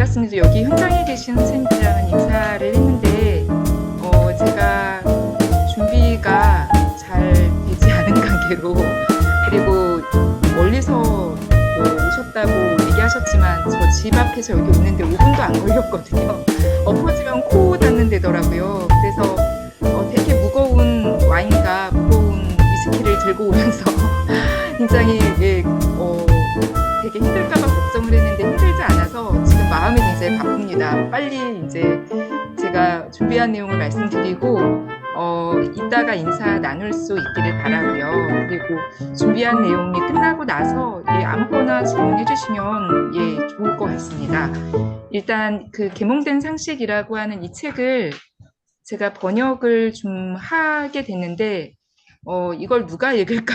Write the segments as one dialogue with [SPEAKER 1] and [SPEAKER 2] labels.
[SPEAKER 1] 반갑습니다. 여기 현장에 계신 선생님들이랑은 인사를 했는데 제가 준비가 잘 되지 않은 관계로 그리고 멀리서 오셨다고 얘기하셨지만 저 집 앞에서 여기 오는데 5분도 안 걸렸거든요. 엎어지면 코 닿는 데더라고요. 그래서 되게 무거운 와인과 무거운 위스키를 들고 오면서 굉장히 되게 힘들까봐 걱정을 했는데 힘들지 않아서 지금 마음이 굉장히 바쁩니다. 빨리 이제 제가 준비한 내용을 말씀드리고 이따가 인사 나눌 수 있기를 바라고요. 그리고 준비한 내용이 끝나고 나서 아무거나 질문해 주시면 좋을 것 같습니다. 일단 그 계몽된 상식이라고 하는 이 책을 제가 번역을 좀 하게 됐는데 이걸 누가 읽을까?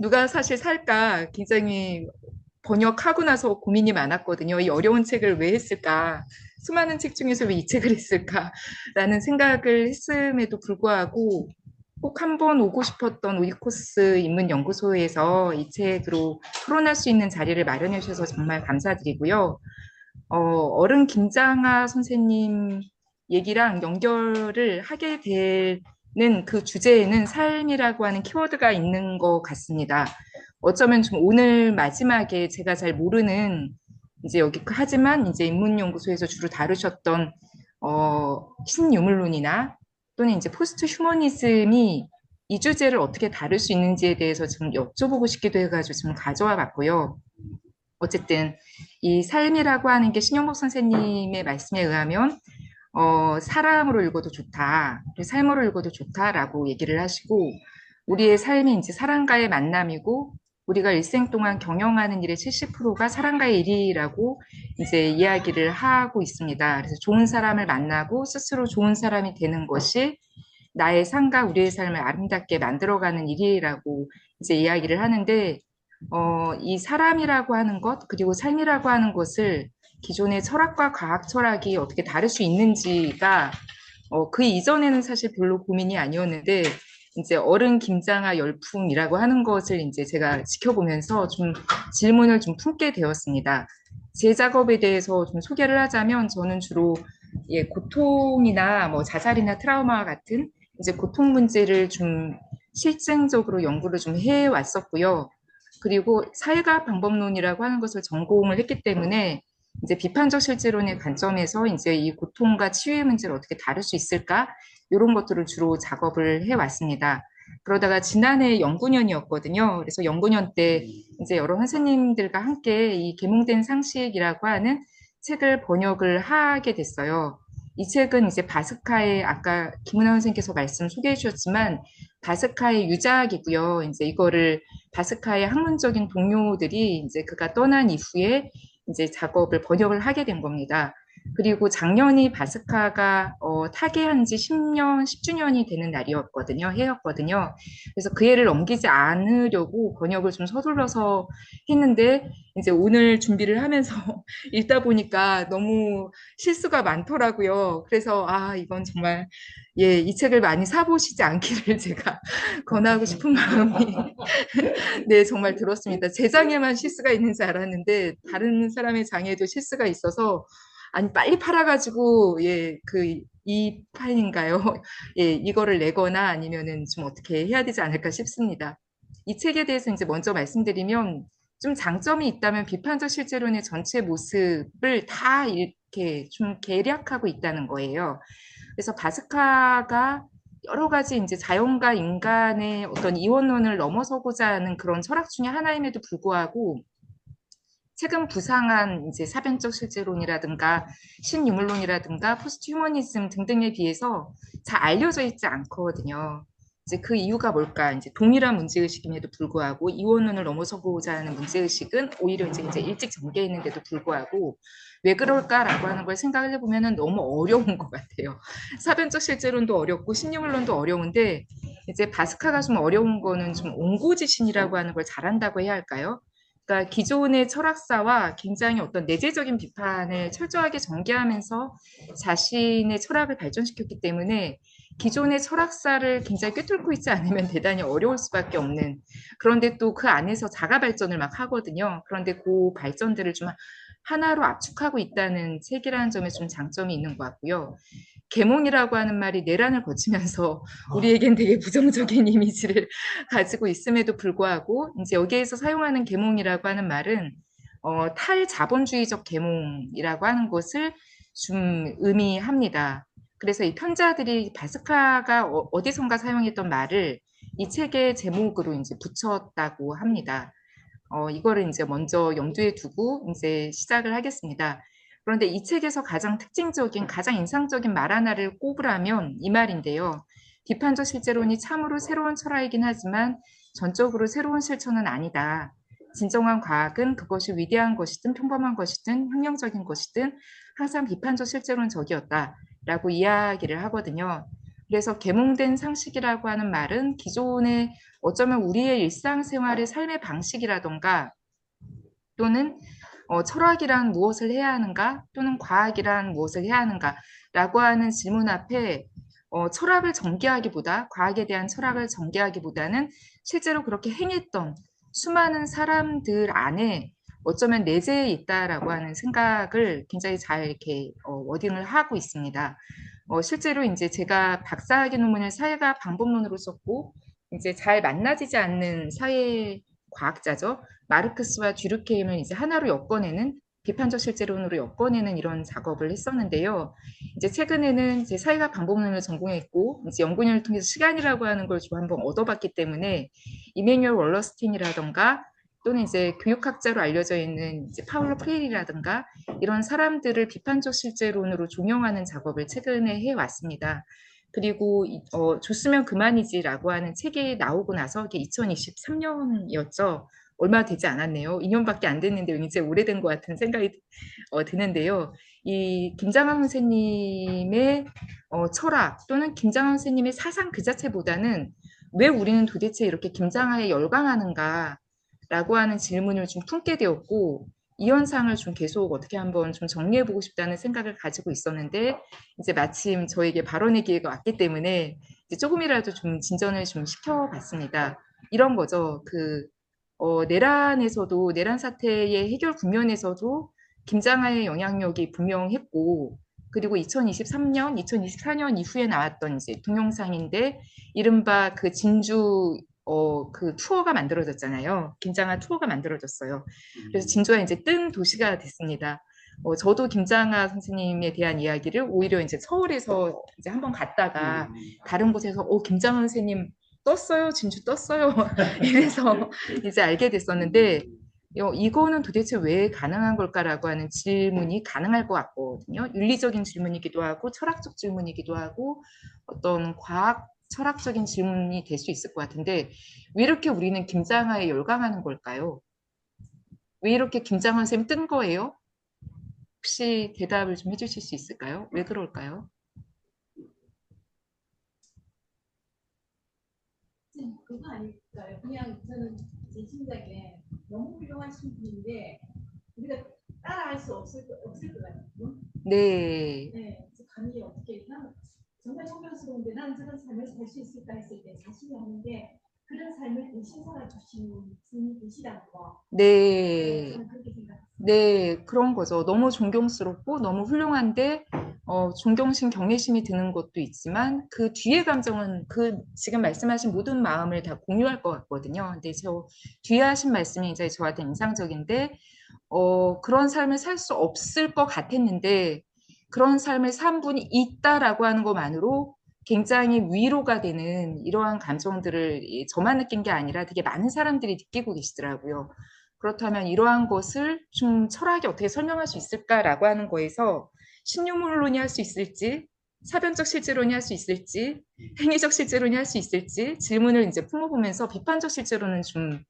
[SPEAKER 1] 누가 사실 살까? 굉장히 번역하고 나서 고민이 많았거든요. 이 어려운 책을 왜 했을까? 수많은 책 중에서 왜 이 책을 했을까라는 생각을 했음에도 불구하고 꼭 한번 오고 싶었던 오이코스 인문연구소에서 이 책으로 토론할 수 있는 자리를 마련해 주셔서 정말 감사드리고요. 어른 김장하 선생님 얘기랑 연결을 하게 되는 그 주제에는 삶이라고 하는 키워드가 있는 것 같습니다. 어쩌면 좀 오늘 마지막에 제가 잘 모르는 이제 여기 하지만 이제 인문연구소에서 주로 다루셨던 신유물론이나 또는 이제 포스트 휴머니즘이 이 주제를 어떻게 다룰 수 있는지에 대해서 좀 여쭤보고 싶기도 해가지고 좀 가져와 봤고요. 어쨌든 이 삶이라고 하는 게 신영복 선생님의 말씀에 의하면 사랑으로 읽어도 좋다, 삶으로 읽어도 좋다라고 얘기를 하시고 우리의 삶이 이제 사랑과의 만남이고 우리가 일생 동안 경영하는 일의 70%가 사랑과의 일이라고 이제 이야기를 하고 있습니다. 그래서 좋은 사람을 만나고 스스로 좋은 사람이 되는 것이 나의 삶과 우리의 삶을 아름답게 만들어가는 일이라고 이제 이야기를 하는데 이 사람이라고 하는 것 그리고 삶이라고 하는 것을 기존의 철학과 과학 철학이 어떻게 다를 수 있는지가 그 이전에는 사실 별로 고민이 아니었는데 이제 어른 김장하 열풍이라고 하는 것을 이제 제가 지켜보면서 좀 질문을 좀 품게 되었습니다. 제 작업에 대해서 좀 소개를 하자면 저는 주로 고통이나 뭐 자살이나 트라우마 같은 이제 고통 문제를 좀 실증적으로 연구를 좀 해왔었고요. 그리고 사회과학 방법론이라고 하는 것을 전공을 했기 때문에 이제 비판적 실제론의 관점에서 이제 이 고통과 치유의 문제를 어떻게 다룰 수 있을까? 이런 것들을 주로 작업을 해왔습니다. 그러다가 지난해 연구년이었거든요. 그래서 연구년 때 이제 여러 선생님들과 함께 이 계몽된 상식이라고 하는 책을 번역을 하게 됐어요. 이 책은 이제 바스카의 아까 김은하 선생님께서 말씀 소개해 주셨지만 바스카의 유작이고요. 이제 이거를 바스카의 학문적인 동료들이 이제 그가 떠난 이후에 이제 작업을 번역을 하게 된 겁니다. 그리고 작년이 바스카가 타계한 지 10년, 10주년이 되는 날이었거든요. 해였거든요. 그래서 그 해를 넘기지 않으려고 번역을 좀 서둘러서 했는데 이제 오늘 준비를 하면서 읽다 보니까 너무 실수가 많더라고요. 그래서 이건 정말 이 책을 많이 사보시지 않기를 제가 권하고 싶은 마음이 네, 정말 들었습니다. 제 장에만 실수가 있는 줄 알았는데 다른 사람의 장에도 실수가 있어서 아니 빨리 팔아가지고 이 파일인가요? 이거를 내거나 아니면은 좀 어떻게 해야 되지 않을까 싶습니다. 이 책에 대해서 이제 먼저 말씀드리면 좀 장점이 있다면 비판적 실제론의 전체 모습을 다 이렇게 좀 개략하고 있다는 거예요. 그래서 바스카가 여러 가지 이제 자연과 인간의 어떤 이원론을 넘어서고자 하는 그런 철학 중에 하나임에도 불구하고 최근 부상한 이제 사변적 실제론이라든가 신유물론이라든가 포스트 휴머니즘 등등에 비해서 잘 알려져 있지 않거든요. 이제 그 이유가 뭘까? 이제 동일한 문제의식임에도 불구하고 이원론을 넘어서고자 하는 문제의식은 오히려 이제 일찍 전개했는데도 불구하고 왜 그럴까라고 하는 걸 생각을 해보면 너무 어려운 것 같아요. 사변적 실제론도 어렵고 신유물론도 어려운데 이제 바스카가 좀 어려운 거는 좀 옹고지신이라고 하는 걸 잘한다고 해야 할까요? 그러니까 기존의 철학사와 굉장히 어떤 내재적인 비판을 철저하게 전개하면서 자신의 철학을 발전시켰기 때문에 기존의 철학사를 굉장히 꿰뚫고 있지 않으면 대단히 어려울 수밖에 없는 그런데 또 그 안에서 자가 발전을 막 하거든요. 그런데 그 발전들을 좀 하나로 압축하고 있다는 책이라는 점에 좀 장점이 있는 것 같고요. 계몽이라고 하는 말이 내란을 거치면서 우리에겐 되게 부정적인 이미지를 가지고 있음에도 불구하고 이제 여기에서 사용하는 계몽이라고 하는 말은 탈자본주의적 계몽이라고 하는 것을 좀 의미합니다. 그래서 이 편자들이 바스카가 어디선가 사용했던 말을 이 책의 제목으로 이제 붙였다고 합니다. 이거를 이제 먼저 염두에 두고 이제 시작을 하겠습니다. 그런데 이 책에서 가장 특징적인, 가장 인상적인 말 하나를 꼽으라면 이 말인데요. 비판적 실제론이 참으로 새로운 철학이긴 하지만 전적으로 새로운 실천은 아니다. 진정한 과학은 그것이 위대한 것이든 평범한 것이든 혁명적인 것이든 항상 비판적 실제론적이었다. 라고 이야기를 하거든요. 그래서 계몽된 상식이라고 하는 말은 기존의 어쩌면 우리의 일상생활의 삶의 방식이라던가 또는 철학이란 무엇을 해야 하는가 또는 과학이란 무엇을 해야 하는가 라고 하는 질문 앞에 철학을 전개하기보다 과학에 대한 철학을 전개하기보다는 실제로 그렇게 행했던 수많은 사람들 안에 어쩌면 내재해 있다라고 하는 생각을 굉장히 잘 이렇게 워딩을 하고 있습니다. 실제로 이제 제가 박사학위 논문을 사회과학 방법론으로 썼고 이제 잘 만나지지 않는 사회 과학자죠. 마르크스와 듀르케임을 이제 하나로 엮어내는 비판적 실제론으로 엮어내는 이런 작업을 했었는데요. 이제 최근에는 이제 사회학 방법론을 전공했고 이제 연구년을 통해서 시간이라고 하는 걸 좀 한번 얻어봤기 때문에 이메뉴얼 월러스틴이라던가 또는 이제 교육학자로 알려져 있는 이제 파울로 프레일이라든가 이런 사람들을 비판적 실제론으로 종용하는 작업을 최근에 해왔습니다. 그리고 줬으면 그만이지라고 하는 책이 나오고 나서 이게 2023년이었죠. 얼마 되지 않았네요. 2년밖에 안 됐는데 이제 오래된 것 같은 생각이 드는데요. 이 김장한 선생님의 철학 또는 김장한 선생님의 사상 그 자체보다는 왜 우리는 도대체 이렇게 김장하에 열광하는가라고 하는 질문을 좀 품게 되었고 이 현상을 좀 계속 어떻게 한번 좀 정리해보고 싶다는 생각을 가지고 있었는데 이제 마침 저에게 발언의 기회가 왔기 때문에 이제 조금이라도 좀 진전을 좀 시켜봤습니다. 이런 거죠. 내란에서도 내란 사태의 해결 국면에서도 김장하의 영향력이 분명했고 그리고 2023년, 2024년 이후에 나왔던 이제 동영상인데 이른바 그 진주 그 투어가 만들어졌잖아요. 김장하 투어가 만들어졌어요. 그래서 진주가 이제 뜬 도시가 됐습니다. 저도 김장하 선생님에 대한 이야기를 오히려 이제 서울에서 이제 한번 갔다가 다른 곳에서 김장하 선생님 떴어요, 진주 떴어요. 이래서 이제 알게 됐었는데 이거는 도대체 왜 가능한 걸까라고 하는 질문이 가능할 것 같거든요. 윤리적인 질문이기도 하고 철학적 질문이기도 하고 어떤 과학 철학적인 질문이 될 수 있을 것 같은데 왜 이렇게 우리는 김장하에 열광하는 걸까요? 왜 이렇게 김장하 선생님 뜬 거예요? 혹시 대답을 좀 해주실 수 있을까요? 왜 그럴까요?
[SPEAKER 2] 그거 아닐까요? 그냥 저는 제 생각에 너무 훌륭하신 분인데 우리가 따라할 수 없을 것 같아요.
[SPEAKER 1] 네.
[SPEAKER 2] 네, 감히 어떻게 나는 정말 존경스러운데 나는 저런 삶을 살 수 있을까 했을 때 자신이 하는데 그런 삶을 대신 살아주신 분이 계시다는 거.
[SPEAKER 1] 네.
[SPEAKER 2] 저는 그렇게 생각합니다.
[SPEAKER 1] 네, 그런 거죠. 너무 존경스럽고 너무 훌륭한데 존경심, 경외심이 드는 것도 있지만 그 뒤에 감정은 그 지금 말씀하신 모든 마음을 다 공유할 것 같거든요. 근데 저 뒤에 하신 말씀이 이제 저한테 인상적인데 그런 삶을 살 수 없을 것 같았는데 그런 삶을 산 분이 있다라고 하는 것만으로 굉장히 위로가 되는 이러한 감정들을 저만 느낀 게 아니라 되게 많은 사람들이 느끼고 계시더라고요. 그렇다면 이러한 것을 좀 철학이 어떻게 설명할 수 있을까라고 하는 거에서 신유물론이 할 수 있을지 사변적 실제론이 할 수 있을지 행위적 실제론이 할 수 있을지 질문을 이제 품어보면서 비판적 실제론은 좀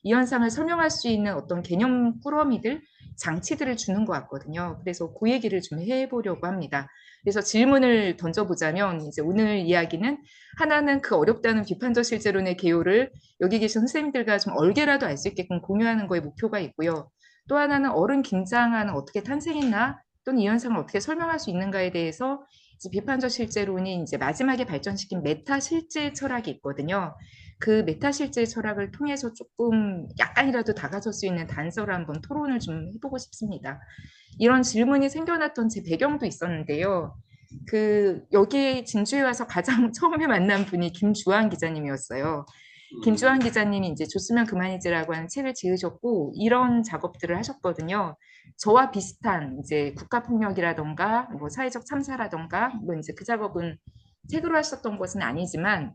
[SPEAKER 1] 이 현상을 설명할 수 있는 어떤 개념 꾸러미들 장치들을 주는 것 같거든요. 그래서 그 얘기를 좀 해보려고 합니다. 그래서 질문을 던져보자면 이제 오늘 이야기는 하나는 그 어렵다는 비판적 실제론의 개요를 여기 계신 선생님들과 좀 얼개라도 알 수 있게끔 공유하는 거에 목표가 있고요. 또 하나는 어른 김장하는 어떻게 탄생했나 또는 이 현상을 어떻게 설명할 수 있는가에 대해서 이제 비판적 실제론이 이제 마지막에 발전시킨 메타 실제 철학이 있거든요. 그 메타실제 철학을 통해서 조금 약간이라도 다가설 수 있는 단서를 한번 토론을 좀 해보고 싶습니다. 이런 질문이 생겨났던 제 배경도 있었는데요. 여기 진주에 와서 가장 처음에 만난 분이 김주환 기자님이었어요. 김주환 기자님이 이제 줬으면 그만이지라고 하는 책을 지으셨고 이런 작업들을 하셨거든요. 저와 비슷한 이제 국가폭력이라던가 뭐 사회적 참사라던가 뭐 이제 그 작업은 책으로 하셨던 것은 아니지만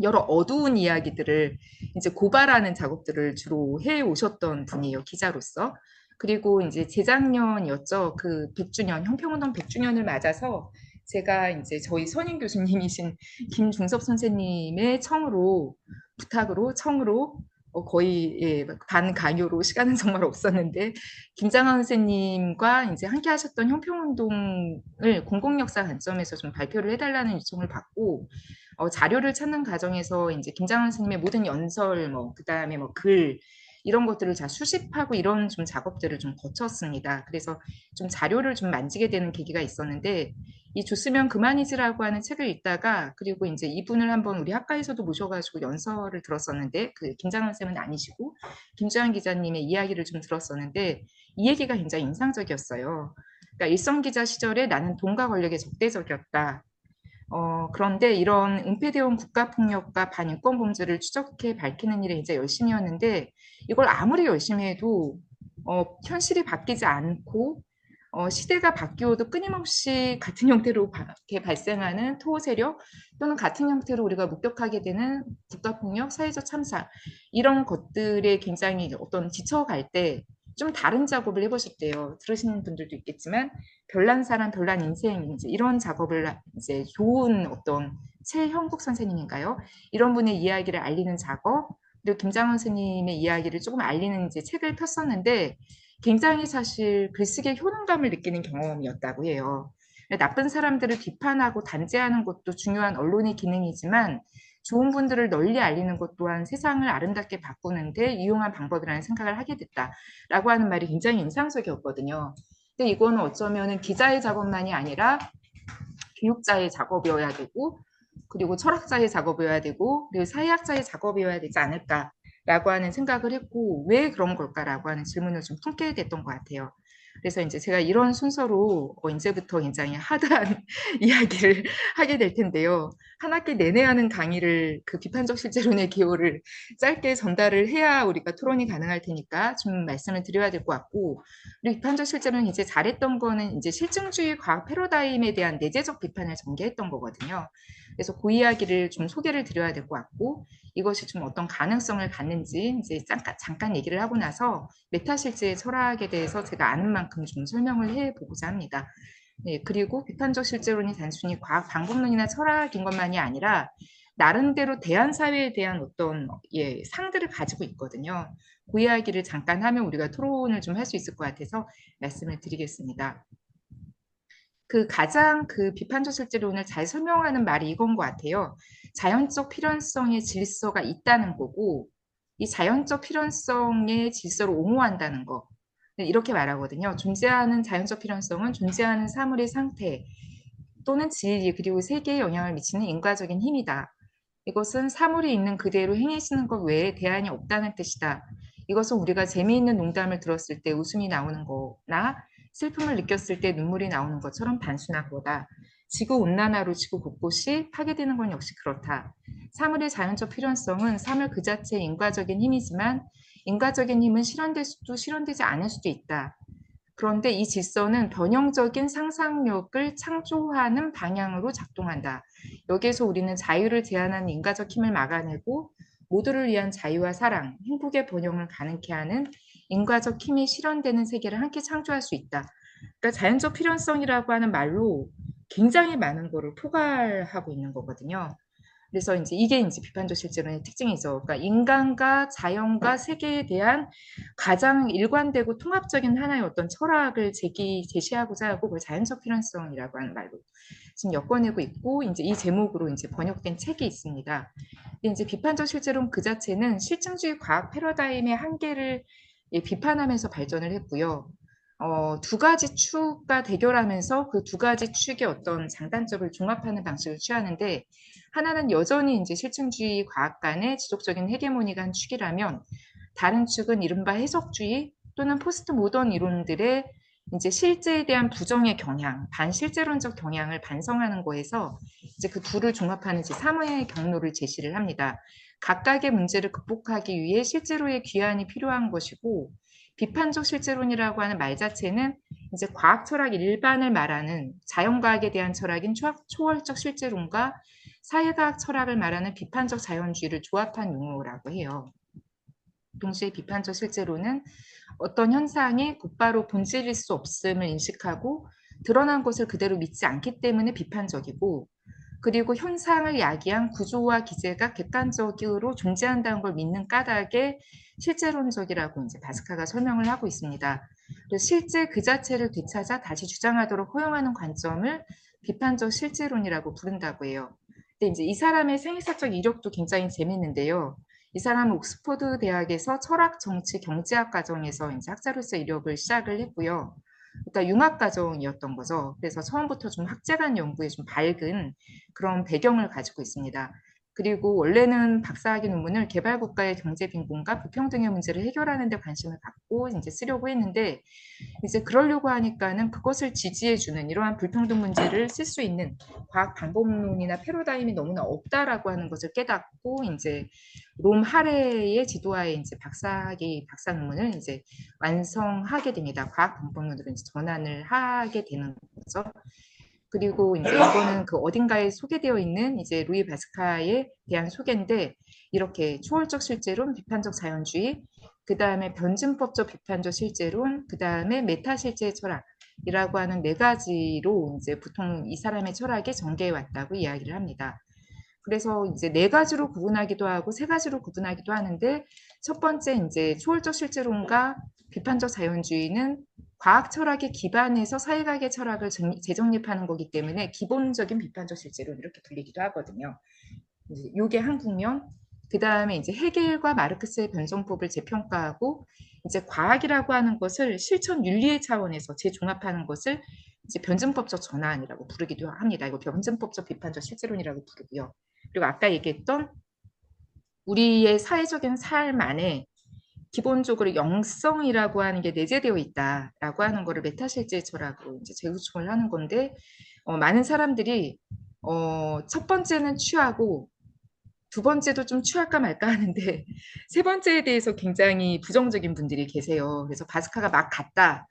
[SPEAKER 1] 여러 어두운 이야기들을 이제 고발하는 작업들을 주로 해 오셨던 분이에요, 기자로서. 그리고 이제 재작년이었죠. 그 100주년, 형평운동 100주년을 맞아서 제가 이제 저희 선임 교수님이신 김중섭 선생님의 청으로 거의 예, 반강요로 시간은 정말 없었는데 김장한 선생님과 이제 함께 하셨던 형평운동을 공공역사 관점에서 좀 발표를 해달라는 요청을 받고 자료를 찾는 과정에서 이제 김장한 선생님의 모든 연설, 뭐 그다음에 뭐 글 이런 것들을 다 수집하고 이런 좀 작업들을 좀 거쳤습니다. 그래서 좀 자료를 좀 만지게 되는 계기가 있었는데 이 줬으면 그만이지라고 하는 책을 읽다가 그리고 이제 이분을 한번 우리 학과에서도 모셔가지고 연설을 들었었는데 그 김장한 쌤은 아니시고 김주환 기자님의 이야기를 좀 들었었는데 이 얘기가 굉장히 인상적이었어요. 그러니까 일선 기자 시절에 나는 돈과 권력에 적대적이었다. 그런데 이런 은폐되어 온 국가폭력과 반인권 범죄를 추적해 밝히는 일에 이제 열심히 였는데 이걸 아무리 열심히 해도 현실이 바뀌지 않고 시대가 바뀌어도 끊임없이 같은 형태로 이렇게 발생하는 토호 세력 또는 같은 형태로 우리가 목격하게 되는 국가폭력, 사회적 참사 이런 것들에 굉장히 어떤 지쳐갈 때 좀 다른 작업을 해보셨대요. 들으시는 분들도 있겠지만 별난 사람, 별난 인생 이제 이런 작업을 이제 좋은 어떤 최형국 선생님인가요? 이런 분의 이야기를 알리는 작업 그리고 김장원 선생님의 이야기를 조금 알리는 이제 책을 폈었는데 굉장히 사실 글쓰기에 효능감을 느끼는 경험이었다고 해요. 나쁜 사람들을 비판하고 단죄하는 것도 중요한 언론의 기능이지만 좋은 분들을 널리 알리는 것 또한 세상을 아름답게 바꾸는데 유용한 방법이라는 생각을 하게 됐다라고 하는 말이 굉장히 인상적이었거든요. 근데 이거는 어쩌면은 기자의 작업만이 아니라 교육자의 작업이어야 되고 그리고 철학자의 작업이어야 되고 그리고 사회학자의 작업이어야 되지 않을까라고 하는 생각을 했고 왜 그런 걸까라고 하는 질문을 좀 품게 됐던 것 같아요. 그래서 이제 제가 이런 순서로 이제부터 굉장히 하드한 이야기를 하게 될 텐데요. 한 학기 내내 하는 강의를 그 비판적 실제론의 기호를 짧게 전달을 해야 우리가 토론이 가능할 테니까 좀 말씀을 드려야 될 것 같고 그리고 비판적 실제론 이제 잘했던 거는 이제 실증주의 과학 패러다임에 대한 내재적 비판을 전개했던 거거든요. 그래서 그 이야기를 좀 소개를 드려야 될 것 같고 이것이 좀 어떤 가능성을 갖는지 이제 잠깐 얘기를 하고 나서 메타실제 철학에 대해서 제가 아는 만큼 좀 설명을 해보고자 합니다. 네, 그리고 비판적 실제론이 단순히 과학 방법론이나 철학인 것만이 아니라 나름대로 대한 사회에 대한 어떤 상들을 가지고 있거든요. 그 이야기를 잠깐 하면 우리가 토론을 좀 할 수 있을 것 같아서 말씀을 드리겠습니다. 가장 비판적 실제론을 잘 설명하는 말이 이건 것 같아요. 자연적 필연성의 질서가 있다는 거고 이 자연적 필연성의 질서를 옹호한다는 거. 네, 이렇게 말하거든요. 존재하는 자연적 필연성은 존재하는 사물의 상태 또는 진리 그리고 세계에 영향을 미치는 인과적인 힘이다. 이것은 사물이 있는 그대로 행해지는 것 외에 대안이 없다는 뜻이다. 이것은 우리가 재미있는 농담을 들었을 때 웃음이 나오는 거나 슬픔을 느꼈을 때 눈물이 나오는 것처럼 단순한 거다. 지구 온난화로 지구 곳곳이 파괴되는 건 역시 그렇다. 사물의 자연적 필연성은 사물 그 자체의 인과적인 힘이지만 인과적인 힘은 실현될 수도 실현되지 않을 수도 있다. 그런데 이 질서는 변형적인 상상력을 창조하는 방향으로 작동한다. 여기에서 우리는 자유를 제한하는 인과적 힘을 막아내고 모두를 위한 자유와 사랑, 행복의 번영을 가능케 하는 인과적 힘이 실현되는 세계를 함께 창조할 수 있다. 그러니까 자연적 필연성이라고 하는 말로 굉장히 많은 거를 포괄하고 있는 거거든요. 그래서 이제 이게 이제 비판적 실제론의 특징이죠. 그러니까 인간과 자연과 세계에 대한 가장 일관되고 통합적인 하나의 어떤 철학을 제시하고자 하고 그걸 자연적 필연성이라고 하는 말로 지금 엮어내고 있고 이제 이 제목으로 이제 번역된 책이 있습니다. 근데 이제 비판적 실제론 그 자체는 실증주의 과학 패러다임의 한계를 비판하면서 발전을 했고요. 두 가지 축과 대결하면서 그 두 가지 축의 어떤 장단점을 종합하는 방식을 취하는데 하나는 여전히 이제 실증주의 과학관의 지속적인 헤게모니가 한 축이라면 다른 축은 이른바 해석주의 또는 포스트 모던 이론들의 이제 실제에 대한 부정의 경향, 반실제론적 경향을 반성하는 거에서 이제 그 둘을 종합하는 이제 3의 경로를 제시를 합니다. 각각의 문제를 극복하기 위해 실제로의 귀환이 필요한 것이고 비판적 실제론이라고 하는 말 자체는 이제 과학 철학 일반을 말하는 자연과학에 대한 철학인 초월적 실제론과 사회과학 철학을 말하는 비판적 자연주의를 조합한 용어라고 해요. 동시에 비판적 실제론은 어떤 현상이 곧바로 본질일 수 없음을 인식하고 드러난 것을 그대로 믿지 않기 때문에 비판적이고 그리고 현상을 야기한 구조와 기제가 객관적으로 존재한다는 걸 믿는 까닭에 실제론적이라고 이제 바스카가 설명을 하고 있습니다. 그래서 실제 그 자체를 되찾아 다시 주장하도록 허용하는 관점을 비판적 실제론이라고 부른다고 해요. 근데 이제 이 사람의 생애사적 이력도 굉장히 재밌는데요. 이 사람은 옥스퍼드 대학에서 철학, 정치, 경제학 과정에서 이제 학자로서 이력을 시작을 했고요. 그러니까 융합 과정이었던 거죠. 그래서 처음부터 좀 학제간 연구에 좀 밝은 그런 배경을 가지고 있습니다. 그리고 원래는 박사학위 논문을 개발국가의 경제 빈곤과 불평등의 문제를 해결하는 데 관심을 갖고 이제 쓰려고 했는데 이제 그러려고 하니까는 그것을 지지해주는 이러한 불평등 문제를 쓸 수 있는 과학 방법론이나 패러다임이 너무나 없다라고 하는 것을 깨닫고 이제 롬 하레의 지도하에 이제 박사 논문을 이제 완성하게 됩니다. 과학 방법론으로 이제 전환을 하게 되는 거죠. 그리고 이제 이거는 그 어딘가에 소개되어 있는 이제 루이 바스카에 대한 소개인데 이렇게 초월적 실제론, 비판적 자연주의, 그 다음에 변증법적 비판적 실제론, 그 다음에 메타 실제 철학이라고 하는 네 가지로 이제 보통 이 사람의 철학에 전개해 왔다고 이야기를 합니다. 그래서 이제 네 가지로 구분하기도 하고 세 가지로 구분하기도 하는데 첫 번째 이제 초월적 실제론과 비판적 자연주의는 과학 철학에 기반해서 사회학의 철학을 재정립하는 거기 때문에 기본적인 비판적 실제론 이렇게 불리기도 하거든요. 이게 한 국면. 그 다음에 이제 헤겔과 마르크스의 변정법을 재평가하고 이제 과학이라고 하는 것을 실천 윤리의 차원에서 재종합하는 것을 이제 변증법적 전환이라고 부르기도 합니다. 이거 변증법적 비판적 실제론이라고 부르고요. 그리고 아까 얘기했던 우리의 사회적인 삶 안에 기본적으로 영성이라고 하는 게 내재되어 있다라고 하는 거를 메타실제 철학으로 이제 재구축을 하는 건데 많은 사람들이 첫 번째는 취하고 두 번째도 좀 취할까 말까 하는데 세 번째에 대해서 굉장히 부정적인 분들이 계세요. 그래서 바스카가 막 갔다.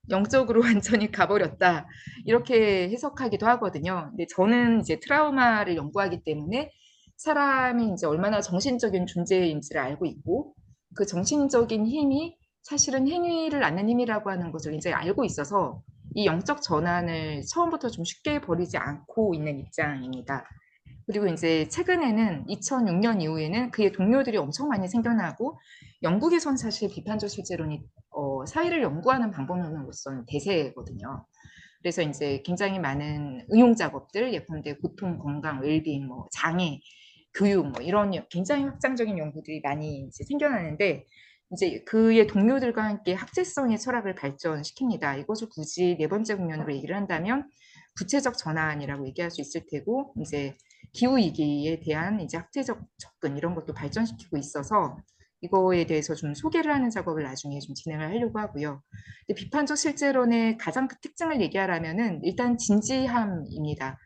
[SPEAKER 1] 영적으로 완전히 가버렸다. 이렇게 해석하기도 하거든요. 근데 저는 이제 트라우마를 연구하기 때문에 사람이 이제 얼마나 정신적인 존재인지를 알고 있고 그 정신적인 힘이 사실은 행위를 낳는 힘이라고 하는 것을 이제 알고 있어서 이 영적 전환을 처음부터 좀 쉽게 버리지 않고 있는 입장입니다. 그리고 이제 최근에는 2006년 이후에는 그의 동료들이 엄청 많이 생겨나고 영국에선 사실 비판적 실제론이 사회를 연구하는 방법론으로서는 대세거든요. 그래서 이제 굉장히 많은 응용 작업들, 예컨대 고통, 건강, 웰빙, 뭐 장애, 교육, 뭐 이런 굉장히 확장적인 연구들이 많이 이제 생겨나는데 이제 그의 동료들과 함께 학제성의 철학을 발전시킵니다. 이것을 굳이 네 번째 국면으로 얘기를 한다면 구체적 전환이라고 얘기할 수 있을 테고 이제 기후 위기에 대한 이제 학제적 접근 이런 것도 발전시키고 있어서 이거에 대해서 좀 소개를 하는 작업을 나중에 좀 진행을 하려고 하고요. 근데 비판적 실제론의 가장 큰 특징을 얘기하라면은 일단 진지함입니다.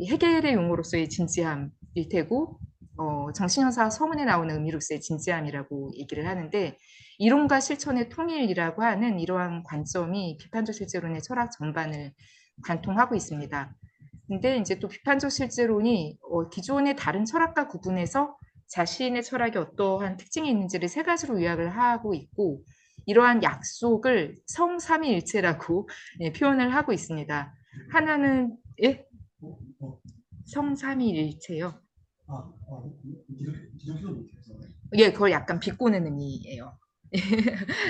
[SPEAKER 1] 헤겔의 용어로서의 진지함일 테고 정신현사 서문에 나오는 의미로서의 진지함이라고 얘기를 하는데 이론과 실천의 통일이라고 하는 이러한 관점이 비판적 실제론의 철학 전반을 관통하고 있습니다. 근데 이제 또 비판적 실제론이 기존의 다른 철학과 구분해서 자신의 철학에 어떠한 특징이 있는지를 세 가지로 요약을 하고 있고 이러한 약속을 성삼위일체라고 표현을 하고 있습니다. 하나는 예? 성삼위일체요. 예, 그걸 약간 비꼬는 의미예요.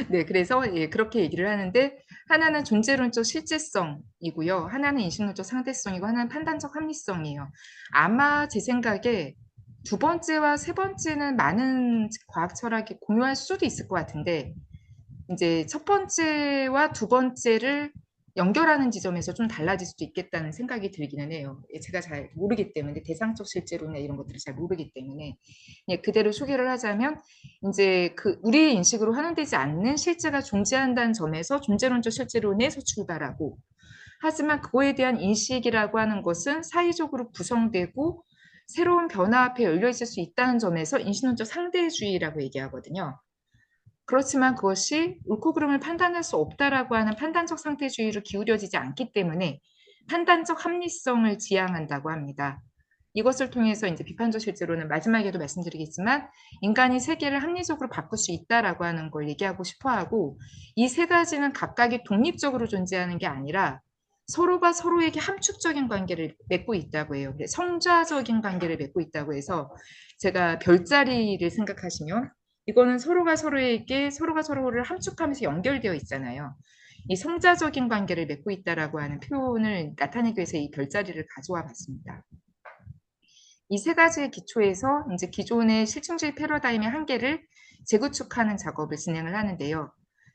[SPEAKER 1] 네, 그래서 예, 그렇게 얘기를 하는데 하나는 존재론적 실제성이고요. 하나는 인식론적 상대성이고 하나는 판단적 합리성이에요. 아마 제 생각에 두 번째와 세 번째는 많은 과학 철학이 공유할 수도 있을 것 같은데 이제 첫 번째와 두 번째를 연결하는 지점에서 좀 달라질 수도 있겠다는 생각이 들기는 해요. 제가 잘 모르기 때문에 대상적 실제로나 이런 것들을 잘 모르기 때문에 그냥 그대로 소개를 하자면 이제 그 우리의 인식으로 환원되지 않는 실제가 존재한다는 점에서 존재론적 실제론에서 출발하고 하지만 그거에 대한 인식이라고 하는 것은 사회적으로 구성되고 새로운 변화 앞에 열려 있을 수 있다는 점에서 인신론적 상대주의라고 얘기하거든요. 그렇지만 그것이 옳고 그름을 판단할 수 없다라고 하는 판단적 상태주의로 기울여지지 않기 때문에 판단적 합리성을 지향한다고 합니다. 이것을 통해서 이제 비판적 실제로는 마지막에도 말씀드리겠지만 인간이 세계를 합리적으로 바꿀 수 있다라고 하는 걸 얘기하고 싶어 하고 이 세 가지는 각각이 독립적으로 존재하는 게 아니라 서로가 서로에게 함축적인 관계를 맺고 있다고 해요. 성좌적인 관계를 맺고 있다고 해서 제가 별자리를 생각하시면 이거는 서로가 서로에게 서로가 서로를 함축하면서 연결되어 있잖아요. 이 성자적인 관계를 맺고 있다라고 하는 표현을 나타내기 위해서 이 별자리를 가져와 봤습니다. 이 세 가지의 기초에서 이제 기존의 실증주의 패러다임의 한계를 재구축하는 작업을 진행을 하는데요.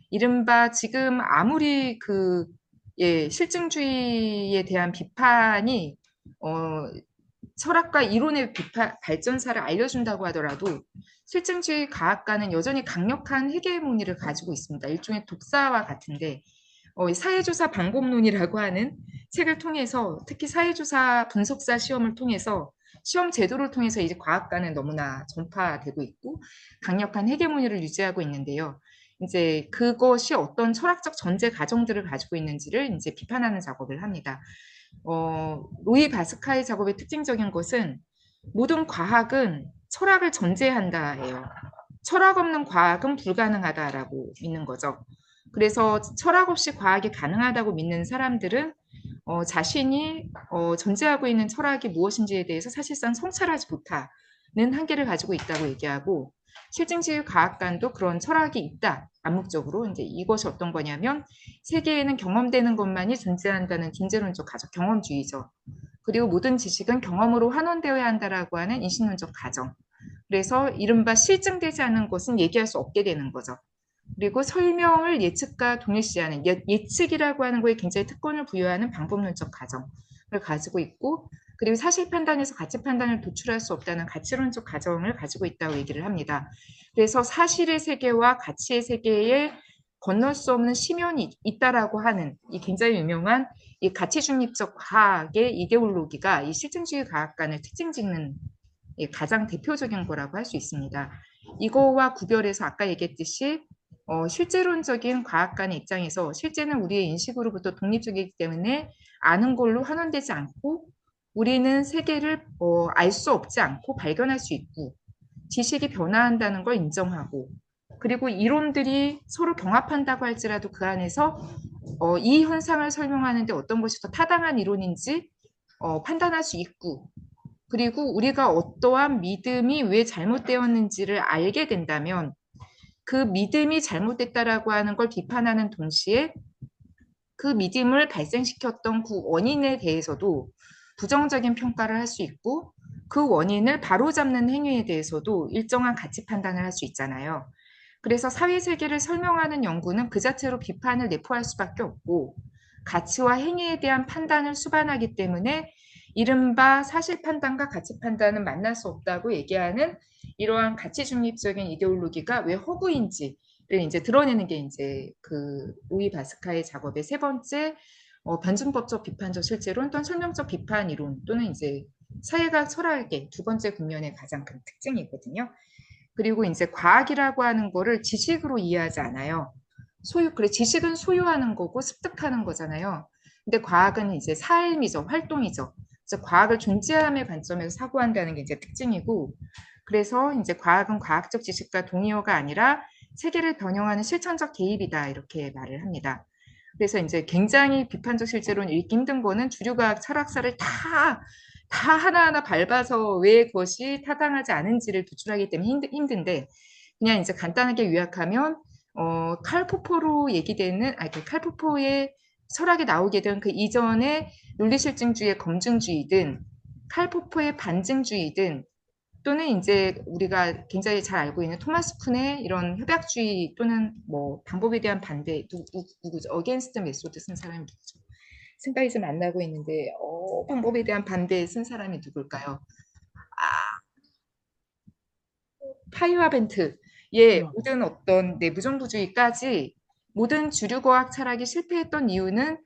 [SPEAKER 1] 이른바 지금 아무리 그 실증주의에 대한 비판이 철학과 이론의 발전사를 알려준다고 하더라도 실증주의 과학과는 여전히 강력한 헤게모니를 가지고 있습니다. 일종의 독사와 같은데 사회조사 방법론이라고 하는 책을 통해서 특히 사회조사 분석사 시험을 통해서 시험 제도를 통해서 이제 과학과는 너무나 전파되고 있고 강력한 헤게모니를 유지하고 있는데요. 이제 그것이 어떤 철학적 전제 가정들을 가지고 있는지를 이제 비판하는 작업을 합니다. 로이 바스카의 작업의 특징적인 것은 모든 과학은 철학을 전제한다예요. 철학 없는 과학은 불가능하다라고 믿는 거죠. 그래서 철학 없이 과학이 가능하다고 믿는 사람들은 자신이 전제하고 있는 철학이 무엇인지에 대해서 사실상 성찰하지 못하는 한계를 가지고 있다고 얘기하고 실증주의 과학관도 그런 철학이 있다. 암묵적으로 이제 이것이 어떤 거냐면 세계에는 경험되는 것만이 존재한다는 존재론적 가정, 경험주의죠. 그리고 모든 지식은 경험으로 환원되어야 한다라고 하는 인식론적 가정. 그래서 이른바 실증되지 않는 것은 얘기할 수 없게 되는 거죠. 그리고 설명을 예측과 동일시하는 예측이라고 하는 거에 굉장히 특권을 부여하는 방법론적 가정을 가지고 있고 그리고 사실 판단에서 가치 판단을 도출할 수 없다는 가치론적 가정을 가지고 있다고 얘기를 합니다. 그래서 사실의 세계와 가치의 세계에 건널 수 없는 심연이 있다라고 하는 이 굉장히 유명한 이 가치 중립적 과학의 이데올로기가 이 실증주의 과학관을 특징 짓는 가장 대표적인 거라고 할 수 있습니다. 이거와 구별해서 아까 얘기했듯이 실제론적인 과학관의 입장에서 실제는 우리의 인식으로부터 독립적이기 때문에 아는 걸로 환원되지 않고 우리는 세계를 알 수 없지 않고 발견할 수 있고 지식이 변화한다는 걸 인정하고 그리고 이론들이 서로 경합한다고 할지라도 그 안에서 이 현상을 설명하는데 어떤 것이 더 타당한 이론인지 판단할 수 있고 그리고 우리가 어떠한 믿음이 왜 잘못되었는지를 알게 된다면 그 믿음이 잘못됐다라고 하는 걸 비판하는 동시에 그 믿음을 발생시켰던 그 원인에 대해서도 부정적인 평가를 할 수 있고 그 원인을 바로잡는 행위에 대해서도 일정한 가치 판단을 할 수 있잖아요. 그래서 사회세계를 설명하는 연구는 그 자체로 비판을 내포할 수밖에 없고 가치와 행위에 대한 판단을 수반하기 때문에 이른바 사실 판단과 가치 판단은 만날 수 없다고 얘기하는 이러한 가치 중립적인 이데올로기가 왜 허구인지를 이제 드러내는 게 이제 그 로이 바스카의 작업의 세 번째 변증법적 비판적 실제론 또는 설명적 비판 이론 또는 이제 사회학 철학의 두 번째 국면의 가장 큰 특징이거든요. 그리고 이제 과학이라고 하는 거를 지식으로 이해하지 않아요. 그래, 지식은 소유하는 거고 습득하는 거잖아요. 근데 과학은 이제 삶이죠, 활동이죠. 그래서 과학을 존재함의 관점에서 사고한다는 게 이제 특징이고, 그래서 이제 과학은 과학적 지식과 동의어가 아니라 세계를 변형하는 실천적 개입이다 이렇게 말을 합니다. 그래서 이제 굉장히 비판적 실제로는 읽기 힘든 거는 주류과학 철학사를 다 하나하나 밟아서 왜 그것이 타당하지 않은지를 도출하기 때문에 힘든데 그냥 이제 간단하게 요약하면 칼 포포로 얘기되는 칼 포포의 철학에 나오게 된 그 이전의 논리실증주의의 검증주의든 칼 포포의 반증주의든 또는 이제 우리가 굉장히 잘 알고 있는 토마스 쿤의 이런 협약주의 또는 뭐 방법에 대한 반대, 누구죠? 어게인스트 메소드 쓴 사람이 누구죠? 생각이 좀 안 나고 있는데, 방법에 대한 반대 쓴 사람이 누굴까요? 파이와 벤트의 모든 어떤 무정부주의까지 모든 주류과학 철학이 실패했던 이유는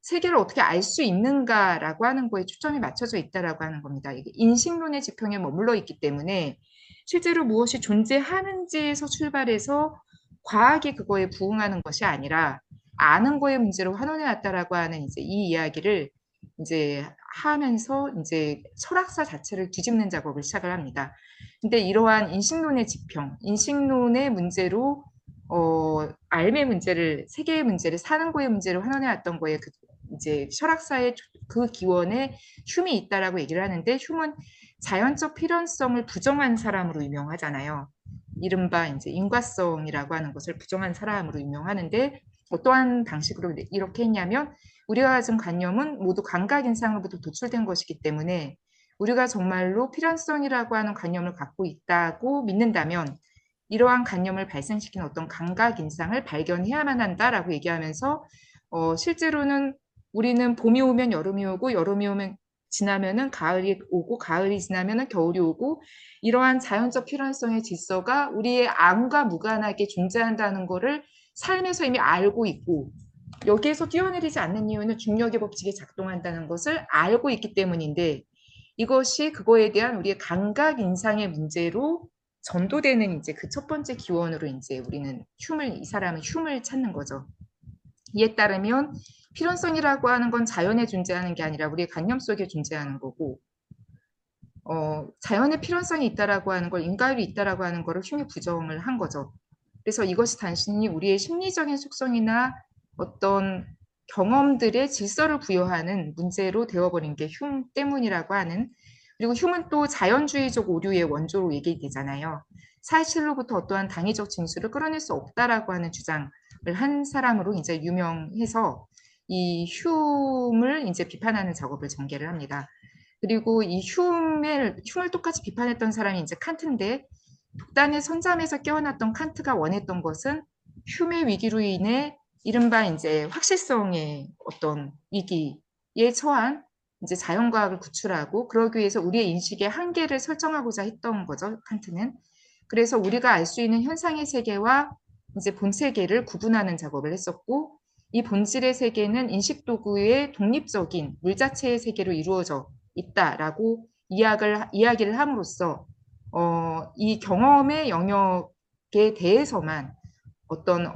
[SPEAKER 1] 세계를 어떻게 알 수 있는가라고 하는 거에 초점이 맞춰져 있다라고 하는 겁니다. 이게 인식론의 지평에 머물러 있기 때문에 실제로 무엇이 존재하는지에서 출발해서 과학이 그거에 부응하는 것이 아니라 아는 거의 문제로 환원해 왔다라고 하는 이제 이 이야기를 이제 하면서 이제 철학사 자체를 뒤집는 작업을 시작을 합니다. 근데 이러한 인식론의 지평, 인식론의 문제로 삶의 문제를, 세계의 문제를, 사는 거의 문제를 환원해 왔던 거에 그 이제 철학사의 그 기원에 흉이 있다라고 얘기를 하는데 흉은 자연적 필연성을 부정한 사람으로 유명하잖아요. 이른바 이제 인과성이라고 하는 것을 부정한 사람으로 유명하는데 어떠한 방식으로 이렇게 했냐면 우리가 가진 관념은 모두 감각 인상으로부터 도출된 것이기 때문에 우리가 정말로 필연성이라고 하는 관념을 갖고 있다고 믿는다면 이러한 관념을 발생시키는 어떤 감각 인상을 발견해야만 한다라고 얘기하면서 실제로는 우리는 봄이 오면 여름이 오고 여름이 오면 지나면은 가을이 오고 가을이 지나면은 겨울이 오고 이러한 자연적 필연성의 질서가 우리의 암과 무관하게 존재한다는 것을 삶에서 이미 알고 있고 여기에서 뛰어내리지 않는 이유는 중력의 법칙이 작동한다는 것을 알고 있기 때문인데 이것이 그거에 대한 우리의 감각 인상의 문제로 전도되는 이제 그 첫 번째 기원으로 이제 우리는 이 사람은 흉을 찾는 거죠. 이에 따르면 필연성이라고 하는 건 자연에 존재하는 게 아니라 우리의 관념 속에 존재하는 거고, 자연의 필연성이 있다라고 하는 걸, 인과율이 있다라고 하는 거를 흉이 부정을 한 거죠. 그래서 이것이 단순히 우리의 심리적인 속성이나 어떤 경험들의 질서를 부여하는 문제로 되어버린 게 흉 때문이라고 하는 그리고 흉은 또 자연주의적 오류의 원조로 얘기되잖아요. 사실로부터 어떠한 당위적 징수를 끌어낼 수 없다라고 하는 주장을 한 사람으로 이제 유명해서 이 흉을 이제 비판하는 작업을 전개를 합니다. 그리고 이 흉을 똑같이 비판했던 사람이 이제 칸트인데 독단의 선잠에서 깨어났던 칸트가 원했던 것은 흉의 위기로 인해 이른바 이제 확실성의 어떤 위기에 처한 이제 자연과학을 구출하고 그러기 위해서 우리의 인식의 한계를 설정하고자 했던 거죠, 칸트는. 그래서 우리가 알 수 있는 현상의 세계와 이제 본 세계를 구분하는 작업을 했었고 이 본질의 세계는 인식 도구의 독립적인 물 자체의 세계로 이루어져 있다라고 이야기를 함으로써 이 경험의 영역에 대해서만 어떤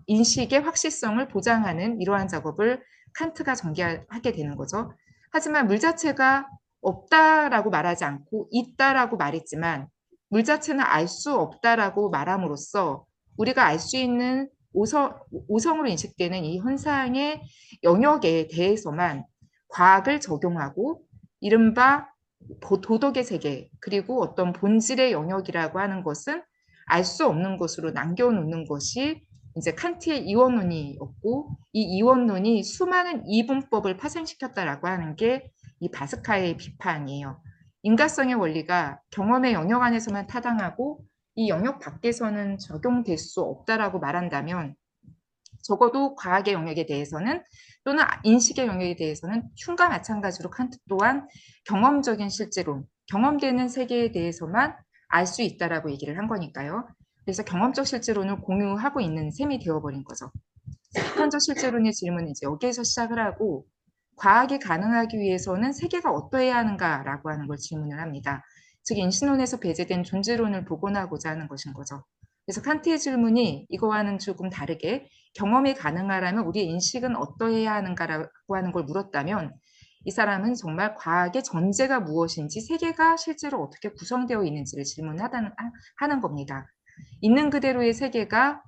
[SPEAKER 1] 인식의 확실성을 보장하는 이러한 작업을 칸트가 전개하게 되는 거죠. 하지만 물 자체가 없다라고 말하지 않고 있다라고 말했지만 물 자체는 알 수 없다라고 말함으로써 우리가 알 수 있는 오성으로 인식되는 이 현상의 영역에 대해서만 과학을 적용하고 이른바 도덕의 세계 그리고 어떤 본질의 영역이라고 하는 것은 알 수 없는 것으로 남겨놓는 것이 이제 칸트의 이원론이었고 이 이원론이 수많은 이분법을 파생시켰다라고 하는 게 이 바스카의 비판이에요. 인과성의 원리가 경험의 영역 안에서만 타당하고 이 영역 밖에서는 적용될 수 없다라고 말한다면 적어도 과학의 영역에 대해서는 또는 인식의 영역에 대해서는 흉과 마찬가지로 칸트 또한 경험적인 실제론, 경험되는 세계에 대해서만 알 수 있다라고 얘기를 한 거니까요. 그래서 경험적 실제론을 공유하고 있는 셈이 되어버린 거죠. 비판적 실제론의 질문은 이제 여기에서 시작을 하고 과학이 가능하기 위해서는 세계가 어떠해야 하는가라고 하는 걸 질문을 합니다. 즉 인신론에서 배제된 존재론을 복원하고자 하는 것인 거죠. 그래서 칸트의 질문이 이거와는 조금 다르게 경험이 가능하라면 우리의 인식은 어떠해야 하는가라고 하는 걸 물었다면 이 사람은 정말 과학의 전제가 무엇인지 세계가 실제로 어떻게 구성되어 있는지를 질문하는 겁니다. 있는 그대로의 세계가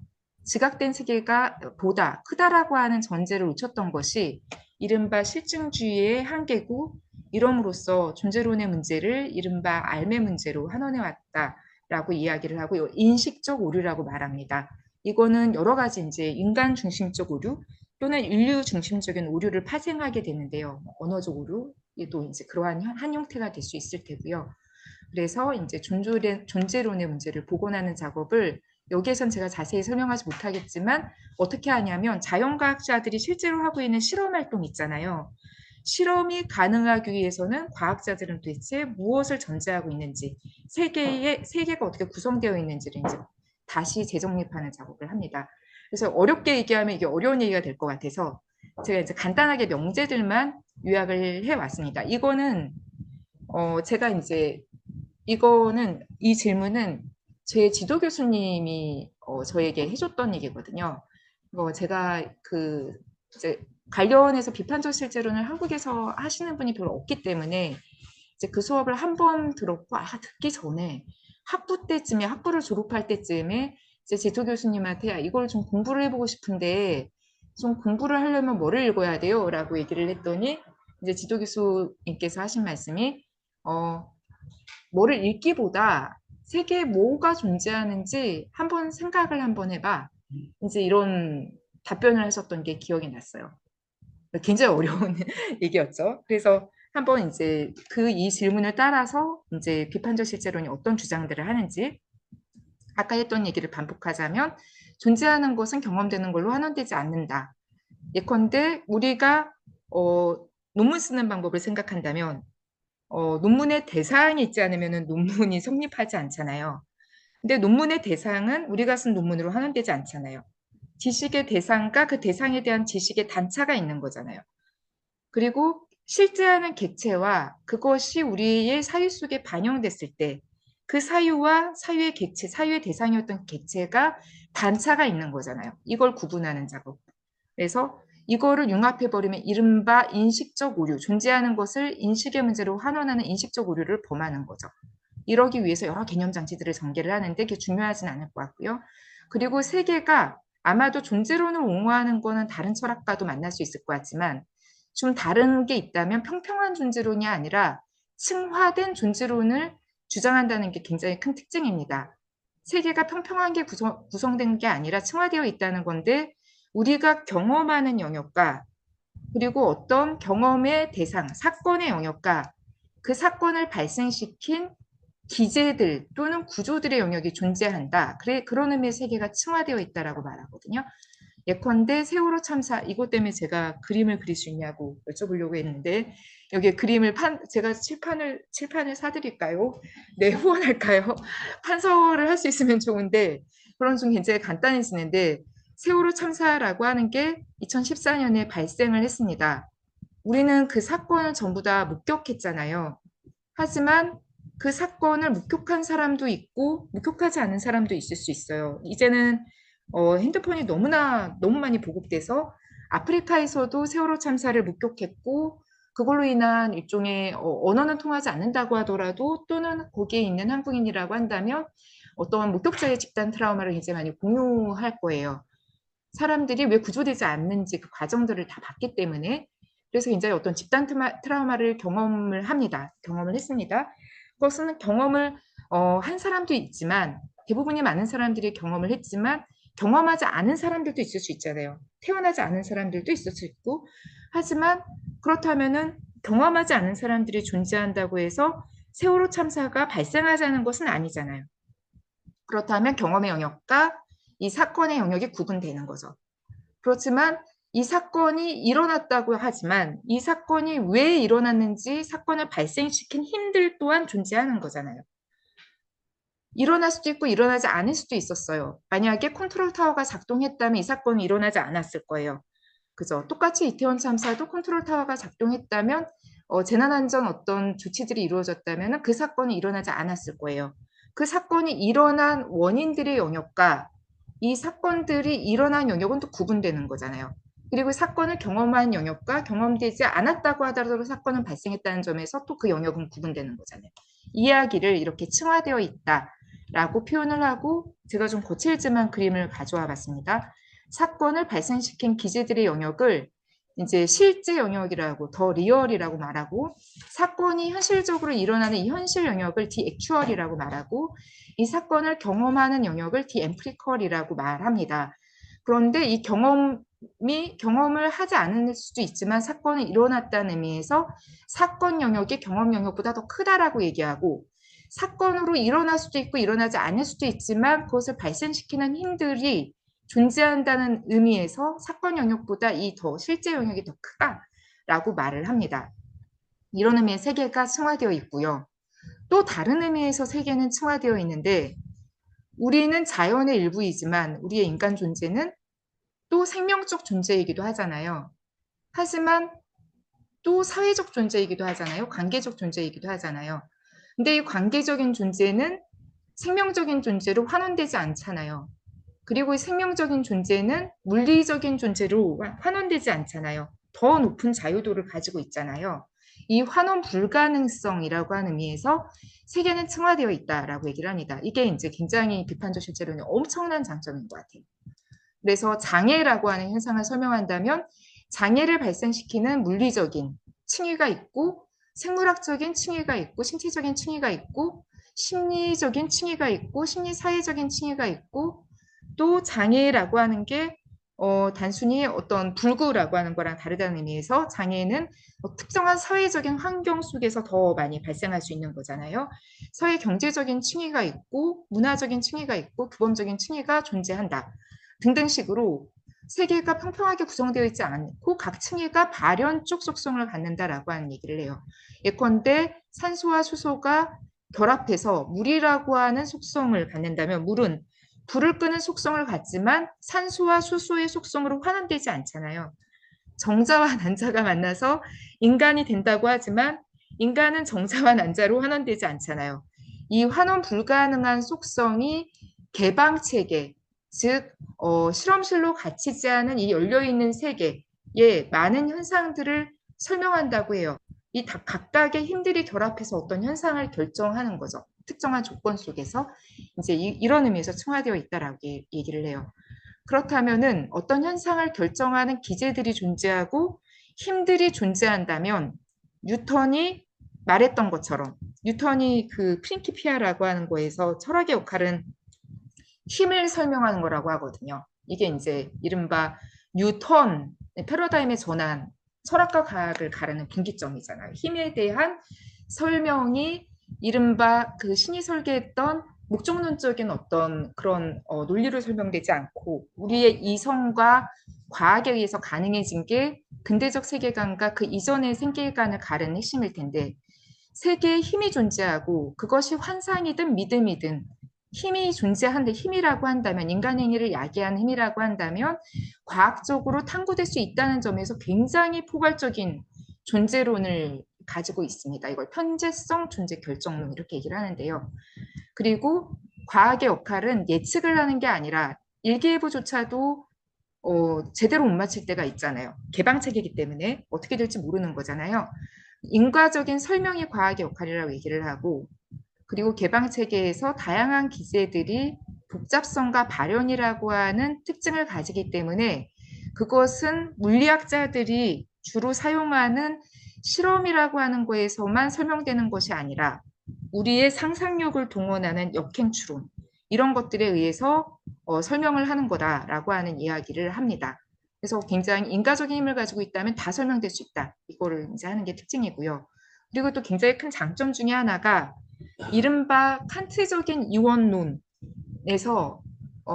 [SPEAKER 1] 지각된 세계가 보다 크다라고 하는 전제를 놓쳤던 것이 이른바 실증주의의 한계고 이럼으로써 존재론의 문제를 이른바 삶의 문제로 환원해 왔다라고 이야기를 하고 인식적 오류라고 말합니다. 이거는 여러 가지 이제 인간 중심적 오류 또는 인류 중심적인 오류를 파생하게 되는데요. 언어적 오류도 이제 그러한 한 형태가 될 수 있을 테고요. 그래서 이제 존재론의 문제를 복원하는 작업을 여기에선 제가 자세히 설명하지 못하겠지만 어떻게 하냐면 자연과학자들이 실제로 하고 있는 실험 활동 있잖아요. 실험이 가능하기 위해서는 과학자들은 도대체 무엇을 전제하고 있는지, 세계가 어떻게 구성되어 있는지를 이제 다시 재정립하는 작업을 합니다. 그래서 어렵게 얘기하면 이게 어려운 얘기가 될 것 같아서 제가 이제 간단하게 명제들만 요약을 해왔습니다. 이거는 제가 이제 이 질문은 제 지도 교수님이 저에게 해줬던 얘기거든요. 제가 이제 관련해서 비판적 실제론을 한국에서 하시는 분이 별로 없기 때문에 이제 그 수업을 한 번 들었고, 듣기 전에 학부를 졸업할 때쯤에 이제 지도 교수님한테 이걸 좀 공부를 해보고 싶은데 좀 공부를 하려면 뭐를 읽어야 돼요? 라고 얘기를 했더니 이제 지도 교수님께서 하신 말씀이 뭐를 읽기보다 세계에 뭐가 존재하는지 생각을 한번 해봐. 이제 이런 답변을 하셨던 게 기억이 났어요. 굉장히 어려운 얘기였죠. 그래서 한번 이제 이 질문을 따라서 이제 비판적 실제론이 어떤 주장들을 하는지 아까 했던 얘기를 반복하자면 존재하는 것은 경험되는 걸로 환원되지 않는다. 예컨대 우리가 논문 쓰는 방법을 생각한다면 논문의 대상이 있지 않으면 논문이 성립하지 않잖아요. 근데 논문의 대상은 우리가 쓴 논문으로 환원되지 않잖아요. 지식의 대상과 그 대상에 대한 지식의 단차가 있는 거잖아요. 그리고 실제하는 객체와 그것이 우리의 사유 속에 반영됐을 때 그 사유와 사유의 객체, 사유의 대상이었던 객체가 단차가 있는 거잖아요. 이걸 구분하는 작업. 그래서 이거를 융합해버리면 이른바 인식적 오류, 존재하는 것을 인식의 문제로 환원하는 인식적 오류를 범하는 거죠. 이러기 위해서 여러 개념 장치들을 전개를 하는데 그게 중요하진 않을 것 같고요. 그리고 세계가 아마도 존재론을 옹호하는 거는 다른 철학과도 만날 수 있을 것 같지만 좀 다른 게 있다면 평평한 존재론이 아니라 층화된 존재론을 주장한다는 게 굉장히 큰 특징입니다. 세계가 평평한 게 구성된 게 아니라 층화되어 있다는 건데 우리가 경험하는 영역과 그리고 어떤 경험의 대상, 사건의 영역과 그 사건을 발생시킨 기제들 또는 구조들의 영역이 존재한다. 그런 의미의 세계가 층화되어 있다라고 말하거든요. 예컨대 세월호 참사 이것 때문에 제가 그림을 그릴 수 있냐고 여쭤보려고 했는데 여기에 제가 칠판을 사드릴까요? 네, 후원할까요? 판서를 할 수 있으면 좋은데 그런 좀 굉장히 간단해지는데 세월호 참사라고 하는 게 2014년에 발생을 했습니다. 우리는 그 사건을 전부 다 목격했잖아요. 하지만 그 사건을 목격한 사람도 있고 목격하지 않은 사람도 있을 수 있어요. 이제는 핸드폰이 너무 많이 보급돼서 아프리카에서도 세월호 참사를 목격했고 그걸로 인한 일종의 언어는 통하지 않는다고 하더라도 또는 거기에 있는 한국인이라고 한다면 어떤 목격자의 집단 트라우마를 굉장히 많이 공유할 거예요. 사람들이 왜 구조되지 않는지 그 과정들을 다 봤기 때문에 그래서 굉장히 어떤 집단 트라우마를 경험을 했습니다. 그것은 경험을 한 사람도 있지만 대부분이 많은 사람들이 경험을 했지만 경험하지 않은 사람들도 있을 수 있잖아요. 태어나지 않은 사람들도 있을 수 있고 하지만 그렇다면은 경험하지 않은 사람들이 존재한다고 해서 세월호 참사가 발생하지 않은 것은 아니잖아요. 그렇다면 경험의 영역과 이 사건의 영역이 구분되는 거죠. 그렇지만 이 사건이 일어났다고 하지만 이 사건이 왜 일어났는지 사건을 발생시킨 힘들 또한 존재하는 거잖아요. 일어날 수도 있고 일어나지 않을 수도 있었어요. 만약에 컨트롤 타워가 작동했다면 이 사건은 일어나지 않았을 거예요. 그죠? 똑같이 이태원 참사도 컨트롤 타워가 작동했다면 재난안전 어떤 조치들이 이루어졌다면 그 사건이 일어나지 않았을 거예요. 그 사건이 일어난 원인들의 영역과 이 사건들이 일어난 영역은 또 구분되는 거잖아요. 그리고 사건을 경험한 영역과 경험되지 않았다고 하더라도 사건은 발생했다는 점에서 또 그 영역은 구분되는 거잖아요. 이야기를 이렇게 층화되어 있다라고 표현을 하고 제가 좀 거칠지만 그림을 가져와 봤습니다. 사건을 발생시킨 기제들의 영역을 이제 실제 영역이라고 더 리얼이라고 말하고 사건이 현실적으로 일어나는 이 현실 영역을 디액추얼이라고 말하고 이 사건을 경험하는 영역을 디엠프리컬이라고 말합니다. 그런데 이 경험을 하지 않을 수도 있지만 사건이 일어났다는 의미에서 사건 영역이 경험 영역보다 더 크다라고 얘기하고 사건으로 일어날 수도 있고 일어나지 않을 수도 있지만 그것을 발생시키는 힘들이 존재한다는 의미에서 사건 영역보다 이 더 실제 영역이 더 크다라고 말을 합니다. 이런 의미의 세계가 층화되어 있고요. 또 다른 의미에서 세계는 층화되어 있는데 우리는 자연의 일부이지만 우리의 인간 존재는 또 생명적 존재이기도 하잖아요. 하지만 또 사회적 존재이기도 하잖아요. 관계적 존재이기도 하잖아요. 근데 이 관계적인 존재는 생명적인 존재로 환원되지 않잖아요. 그리고 이 생명적인 존재는 물리적인 존재로 환원되지 않잖아요. 더 높은 자유도를 가지고 있잖아요. 이 환원 불가능성이라고 하는 의미에서 세계는 층화되어 있다라고 얘기를 합니다. 이게 이제 굉장히 비판적 실제로는 엄청난 장점인 것 같아요. 그래서 장애라고 하는 현상을 설명한다면 장애를 발생시키는 물리적인 층위가 있고 생물학적인 층위가 있고 신체적인 층위가 있고 심리적인 층위가 있고 심리사회적인 층위가 있고 또 장애라고 하는 게 단순히 어떤 불구라고 하는 거랑 다르다는 의미에서 장애는 특정한 사회적인 환경 속에서 더 많이 발생할 수 있는 거잖아요. 사회 경제적인 층위가 있고 문화적인 층위가 있고 규범적인 층위가 존재한다. 등등식으로 세계가 평평하게 구성되어 있지 않고 각 층위가 발현적 속성을 갖는다라고 하는 얘기를 해요. 예컨대 산소와 수소가 결합해서 물이라고 하는 속성을 갖는다면 물은 불을 끄는 속성을 갖지만 산소와 수소의 속성으로 환원되지 않잖아요. 정자와 난자가 만나서 인간이 된다고 하지만 인간은 정자와 난자로 환원되지 않잖아요. 이 환원 불가능한 속성이 개방체계, 즉 실험실로 갇히지 않은 이 열려있는 세계의 많은 현상들을 설명한다고 해요. 이 각각의 힘들이 결합해서 어떤 현상을 결정하는 거죠. 특정한 조건 속에서 이제 이런 의미에서 층화되어 있다라고 얘기를 해요. 그렇다면은 어떤 현상을 결정하는 기제들이 존재하고 힘들이 존재한다면 뉴턴이 말했던 것처럼 뉴턴이 그 프린키피아라고 하는 거에서 철학의 역할은 힘을 설명하는 거라고 하거든요. 이게 이제 이른바 뉴턴 패러다임의 전환, 철학과 과학을 가르는 분기점이잖아요. 힘에 대한 설명이 이른바 그 신이 설계했던 목적론적인 어떤 그런 논리로 설명되지 않고 우리의 이성과 과학에 의해서 가능해진 게 근대적 세계관과 그 이전의 세계관을 가르는 핵심일 텐데 세계에 힘이 존재하고 그것이 환상이든 믿음이든 힘이 존재한데 힘이라고 한다면 인간 행위를 야기하는 힘이라고 한다면 과학적으로 탐구될 수 있다는 점에서 굉장히 포괄적인 존재론을 가지고 있습니다. 이걸 편재성 존재 결정론 이렇게 얘기를 하는데요. 그리고 과학의 역할은 예측을 하는 게 아니라 일기예보조차도 제대로 못 맞힐 때가 있잖아요. 개방체계이기 때문에 어떻게 될지 모르는 거잖아요. 인과적인 설명이 과학의 역할이라고 얘기를 하고 그리고 개방체계에서 다양한 기제들이 복잡성과 발현이라고 하는 특징을 가지기 때문에 그것은 물리학자들이 주로 사용하는 실험이라고 하는 거에서만 설명되는 것이 아니라 우리의 상상력을 동원하는 역행추론 이런 것들에 의해서 설명을 하는 거다라고 하는 이야기를 합니다. 그래서 굉장히 인과적인 힘을 가지고 있다면 다 설명될 수 있다. 이거를 이제 하는 게 특징이고요. 그리고 또 굉장히 큰 장점 중에 하나가 이른바 칸트적인 이원론에서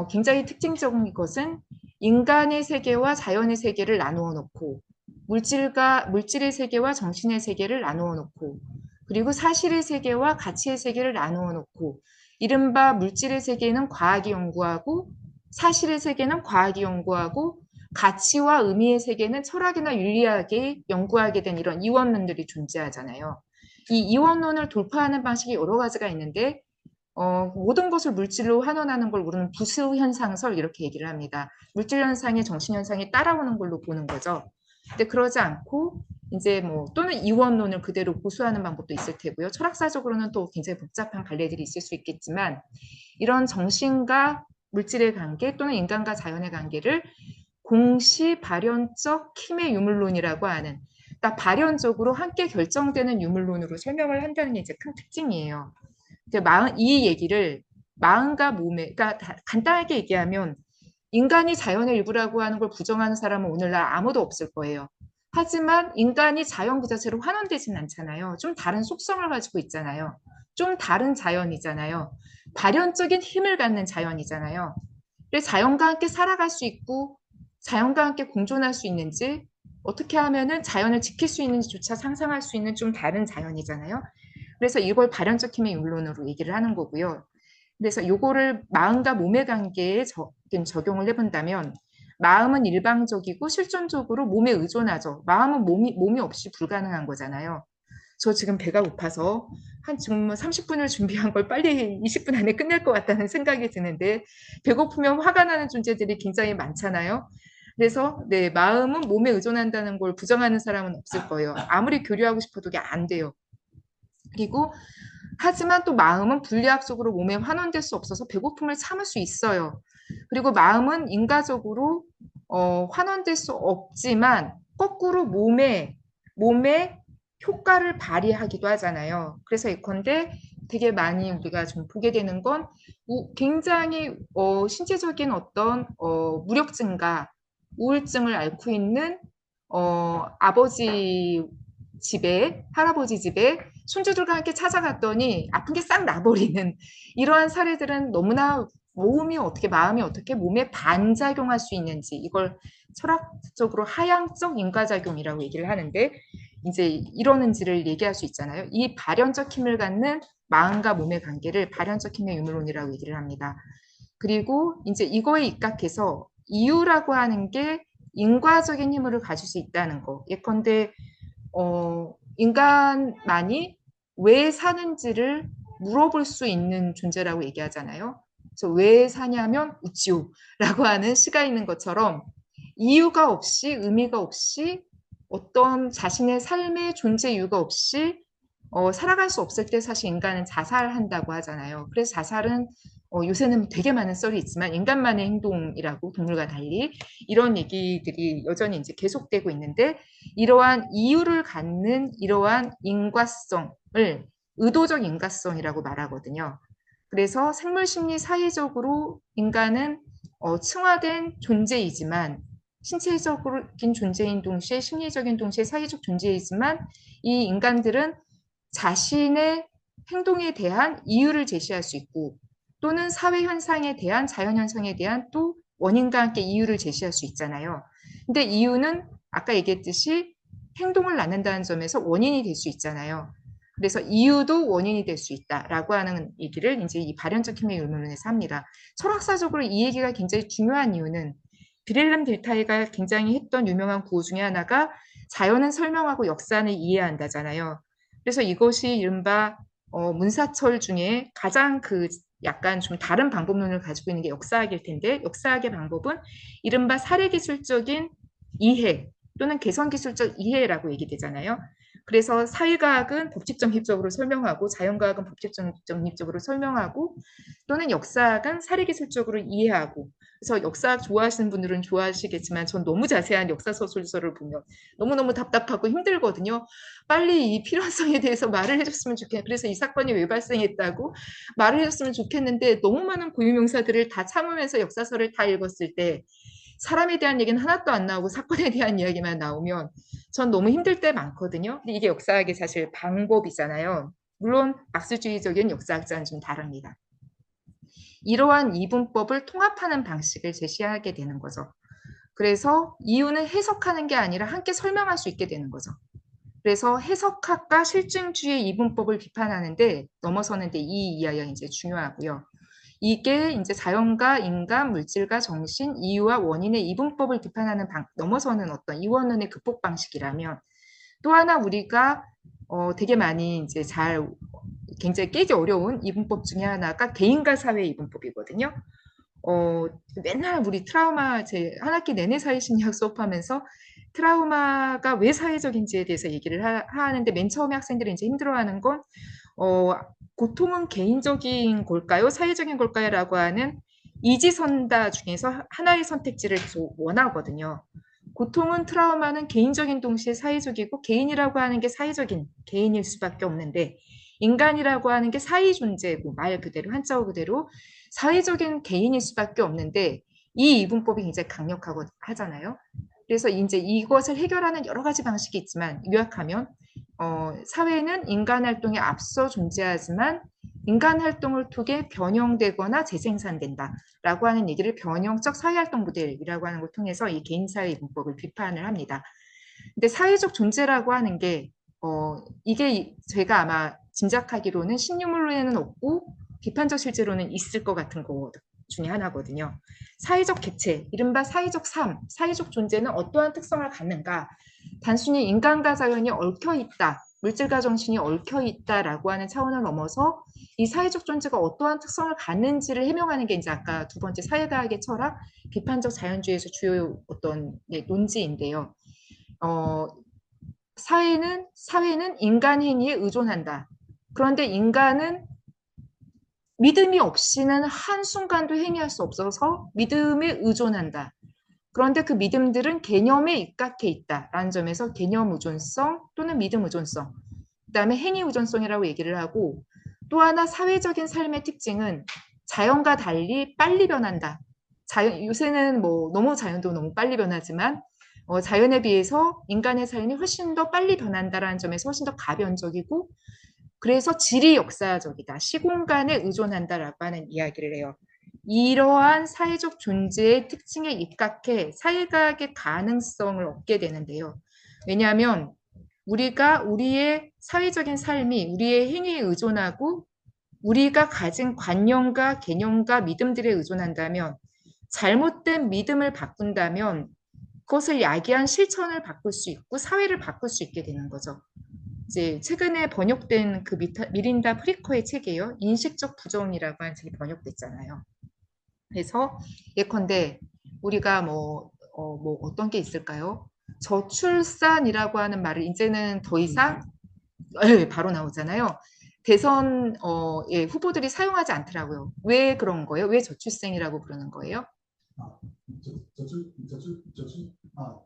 [SPEAKER 1] 굉장히 특징적인 것은 인간의 세계와 자연의 세계를 나누어 놓고 물질의 세계와 정신의 세계를 나누어 놓고 그리고 사실의 세계와 가치의 세계를 나누어 놓고 이른바 물질의 세계는 과학이 연구하고 사실의 세계는 과학이 연구하고 가치와 의미의 세계는 철학이나 윤리학이 연구하게 된 이런 이원론들이 존재하잖아요. 이 이원론을 돌파하는 방식이 여러 가지가 있는데 모든 것을 물질로 환원하는 걸 우리는 부수현상설 이렇게 얘기를 합니다. 물질 현상이 정신 현상이 따라오는 걸로 보는 거죠. 근데 그러지 않고 이제 뭐 또는 이원론을 그대로 고수하는 방법도 있을 테고요. 철학사적으로는 또 굉장히 복잡한 갈래들이 있을 수 있겠지만 이런 정신과 물질의 관계 또는 인간과 자연의 관계를 공시 발현적 힘의 유물론이라고 하는 그러니까 발현적으로 함께 결정되는 유물론으로 설명을 한다는 게 이제 큰 특징이에요. 이 얘기를 마음과 몸에 그러니까 간단하게 얘기하면 인간이 자연의 일부라고 하는 걸 부정하는 사람은 오늘날 아무도 없을 거예요. 하지만 인간이 자연 그 자체로 환원되지는 않잖아요. 좀 다른 속성을 가지고 있잖아요. 좀 다른 자연이잖아요. 발현적인 힘을 갖는 자연이잖아요. 그래서 자연과 함께 살아갈 수 있고 자연과 함께 공존할 수 있는지 어떻게 하면은 자연을 지킬 수 있는지조차 상상할 수 있는 좀 다른 자연이잖아요. 그래서 이걸 발현적 힘의 율론으로 얘기를 하는 거고요. 그래서 요거를 마음과 몸의 관계에 적용을 해본다면 마음은 일방적이고 실존적으로 몸에 의존하죠. 마음은 몸이 없이 불가능한 거잖아요. 저 지금 배가 고파서 한 지금 30분을 준비한 걸 빨리 20분 안에 끝낼 것 같다는 생각이 드는데 배고프면 화가 나는 존재들이 굉장히 많잖아요. 그래서 네, 마음은 몸에 의존한다는 걸 부정하는 사람은 없을 거예요. 아무리 교류하고 싶어도 그게 안 돼요. 그리고 하지만 또 마음은 분리학적으로 몸에 환원될 수 없어서 배고픔을 참을 수 있어요. 그리고 마음은 인과적으로 환원될 수 없지만 거꾸로 몸에 효과를 발휘하기도 하잖아요. 그래서 예컨대 되게 많이 우리가 좀 보게 되는 건 굉장히 신체적인 어떤 무력증과 우울증을 앓고 있는 아버지 집에 할아버지 집에 손주들과 함께 찾아갔더니 아픈 게 싹 나버리는 이러한 사례들은 너무나 마음이 어떻게 몸에 반작용할 수 있는지 이걸 철학적으로 하향적 인과작용이라고 얘기를 하는데 이제 이러는지를 얘기할 수 있잖아요. 이 발현적 힘을 갖는 마음과 몸의 관계를 발현적 힘의 유무론이라고 얘기를 합니다. 그리고 이제 이거에 입각해서 이유라고 하는 게 인과적인 힘을 가질 수 있다는 거. 예컨대 인간만이 왜 사는지를 물어볼 수 있는 존재라고 얘기하잖아요. 그래서 왜 사냐면 우찌오라고 하는 시가 있는 것처럼 이유가 없이 의미가 없이 어떤 자신의 삶의 존재 이유가 없이 살아갈 수 없을 때 사실 인간은 자살한다고 하잖아요. 그래서 자살은 요새는 되게 많은 썰이 있지만 인간만의 행동이라고 동물과 달리 이런 얘기들이 여전히 이제 계속되고 있는데 이러한 이유를 갖는 이러한 인과성을 의도적 인과성이라고 말하거든요. 그래서 생물심리 사회적으로 인간은 층화된 존재이지만 신체적인 존재인 동시에 심리적인 동시에 사회적 존재이지만 이 인간들은 자신의 행동에 대한 이유를 제시할 수 있고 또는 사회 현상에 대한 자연 현상에 대한 또 원인과 함께 이유를 제시할 수 있잖아요. 근데 이유는 아까 얘기했듯이 행동을 낳는다는 점에서 원인이 될 수 있잖아요. 그래서 이유도 원인이 될 수 있다라고 하는 얘기를 이제 이 발현적 힘의 의문론에서 합니다. 철학사적으로 이 얘기가 굉장히 중요한 이유는 비렐름 델타이가 굉장히 했던 유명한 구호 중에 하나가 자연은 설명하고 역사는 이해한다잖아요. 그래서 이것이 이른바 문사철 중에 가장 그 약간 좀 다른 방법론을 가지고 있는 게 역사학일 텐데 역사학의 방법은 이른바 사례기술적인 이해 또는 개성기술적 이해라고 얘기되잖아요. 그래서 사회과학은 법칙정립적으로 설명하고 자연과학은 법칙정립적으로 설명하고 또는 역사학은 사례기술적으로 이해하고 그래서 역사학 좋아하시는 분들은 좋아하시겠지만 전 너무 자세한 역사서술서를 보면 너무너무 답답하고 힘들거든요. 빨리 이 필요성에 대해서 말을 해줬으면 좋겠어요. 그래서 이 사건이 왜 발생했다고 말을 해줬으면 좋겠는데 너무 많은 고유명사들을 다 참으면서 역사서를 다 읽었을 때 사람에 대한 얘기는 하나도 안 나오고 사건에 대한 이야기만 나오면 전 너무 힘들 때 많거든요. 근데 이게 역사학의 사실 방법이잖아요. 물론 박수주의적인 역사학자는 좀 다릅니다. 이러한 이분법을 통합하는 방식을 제시하게 되는 거죠. 그래서 이유는 해석하는 게 아니라 함께 설명할 수 있게 되는 거죠. 그래서 해석학과 실증주의 이분법을 비판하는데 넘어서는데 이 이야기가 이제 중요하고요. 이게 이제 자연과 인간, 물질과 정신, 이유와 원인의 이분법을 비판하는 넘어서는 어떤 이원론의 극복 방식이라면 또 하나 우리가 되게 많이 이제 굉장히 깨기 어려운 이분법 중에 하나가 개인과 사회 이분법이거든요. 맨날 우리 트라우마 제 한 학기 내내 사회심리학 수업하면서 트라우마가 왜 사회적인지에 대해서 얘기를 하는데 맨 처음에 학생들이 이제 힘들어하는 건 고통은 개인적인 걸까요? 사회적인 걸까요? 라고 하는 이지선다 중에서 하나의 선택지를 계속 원하거든요. 고통은 트라우마는 개인적인 동시에 사회적이고 개인이라고 하는 게 사회적인 개인일 수밖에 없는데 인간이라고 하는 게 사회 존재고 말 그대로 한자어 그대로 사회적인 개인일 수밖에 없는데 이 이분법이 굉장히 강력하고 하잖아요. 그래서 이제 이것을 해결하는 여러 가지 방식이 있지만 요약하면 사회는 인간 활동에 앞서 존재하지만 인간 활동을 통해 변형되거나 재생산된다라고 하는 얘기를 변형적 사회활동 모델이라고 하는 걸 통해서 이 개인사회 문법을 비판을 합니다. 근데 사회적 존재라고 하는 게 이게 제가 아마 짐작하기로는 신유물론에는 없고 비판적 실제로는 있을 것 같은 거 중에 하나거든요. 사회적 객체, 이른바 사회적 삶, 사회적 존재는 어떠한 특성을 갖는가? 단순히 인간과 자연이 얽혀 있다, 물질과 정신이 얽혀 있다라고 하는 차원을 넘어서 이 사회적 존재가 어떠한 특성을 갖는지를 해명하는 게 이제 아까 두 번째 사회과학의 철학, 비판적 자연주의에서 주요 어떤 논지인데요. 사회는 인간 행위에 의존한다. 그런데 인간은 믿음이 없이는 한순간도 행위할 수 없어서 믿음에 의존한다. 그런데 그 믿음들은 개념에 입각해 있다라는 점에서 개념 의존성 또는 믿음 의존성, 그다음에 행위 의존성이라고 얘기를 하고, 또 하나 사회적인 삶의 특징은 자연과 달리 빨리 변한다. 요새는 뭐 너무 자연도 너무 빨리 변하지만 자연에 비해서 인간의 삶이 훨씬 더 빨리 변한다라는 점에서 훨씬 더 가변적이고, 그래서 질이 역사적이다. 시공간에 의존한다라고 하는 이야기를 해요. 이러한 사회적 존재의 특징에 입각해 사회과학의 가능성을 얻게 되는데요. 왜냐하면 우리가 우리의 사회적인 삶이 우리의 행위에 의존하고 우리가 가진 관념과 개념과 믿음들에 의존한다면, 잘못된 믿음을 바꾼다면 그것을 야기한 실천을 바꿀 수 있고 사회를 바꿀 수 있게 되는 거죠. 이제 최근에 번역된 그 미린다 프리커의 책이에요. 인식적 부정이라고 하는 책이 번역됐잖아요. 그래서 예컨대 우리가 뭐 어떤 게 있을까요? 저출산이라고 하는 말을 이제는 더 이상 바로 나오잖아요. 대선 후보들이 사용하지 않더라고요. 왜 그런 거예요? 왜 저출생이라고 부르는 거예요?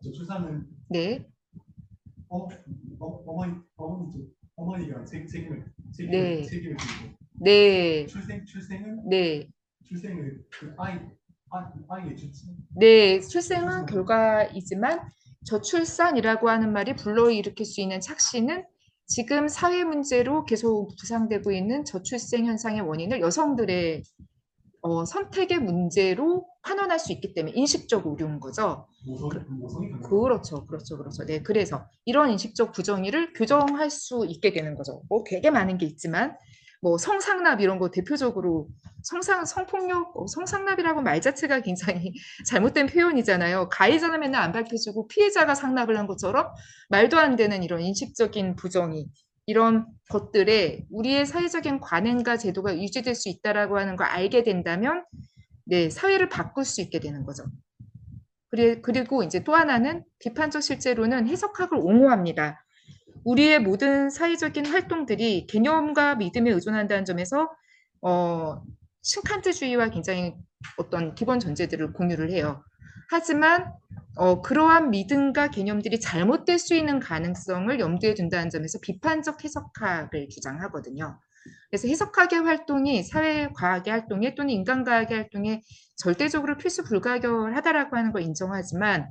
[SPEAKER 3] 저출산은
[SPEAKER 1] 네,
[SPEAKER 3] 어머니가 책임을
[SPEAKER 1] 네,
[SPEAKER 3] 지고
[SPEAKER 1] 네,
[SPEAKER 3] 출생은
[SPEAKER 1] 네.
[SPEAKER 3] 그 아이의 출생.
[SPEAKER 1] 네, 출생은 결과이지만 저출산이라고 하는 말이 불러일으킬 수 있는 착시는 지금 사회 문제로 계속 부상되고 있는 저출생 현상의 원인을 여성들의 선택의 문제로 환원할 수 있기 때문에 인식적 오류인 거죠.
[SPEAKER 3] 모성이
[SPEAKER 1] 그렇죠, 그렇죠, 그렇죠. 네, 그래서 이런 인식적 부정의를 교정할 수 있게 되는 거죠. 뭐 되게 많은 게 있지만 뭐 성상납 이런 거 대표적으로 성폭력, 성상납이라고 말 자체가 굉장히 잘못된 표현이잖아요. 가해자는 맨날 안 밝혀지고 피해자가 상납을 한 것처럼 말도 안 되는 이런 인식적인 부정의, 이런 것들에 우리의 사회적인 관행과 제도가 유지될 수 있다라고 하는 걸 알게 된다면, 네, 사회를 바꿀 수 있게 되는 거죠. 그리고 이제 또 하나는 비판적 실제로는 해석학을 옹호합니다. 우리의 모든 사회적인 활동들이 개념과 믿음에 의존한다는 점에서 신칸트주의와 굉장히 어떤 기본 전제들을 공유를 해요. 하지만 그러한 믿음과 개념들이 잘못될 수 있는 가능성을 염두에 둔다는 점에서 비판적 해석학을 주장하거든요. 그래서 해석학의 활동이 사회과학의 활동에 또는 인간과학의 활동에 절대적으로 필수 불가결하다라고 하는 걸 인정하지만,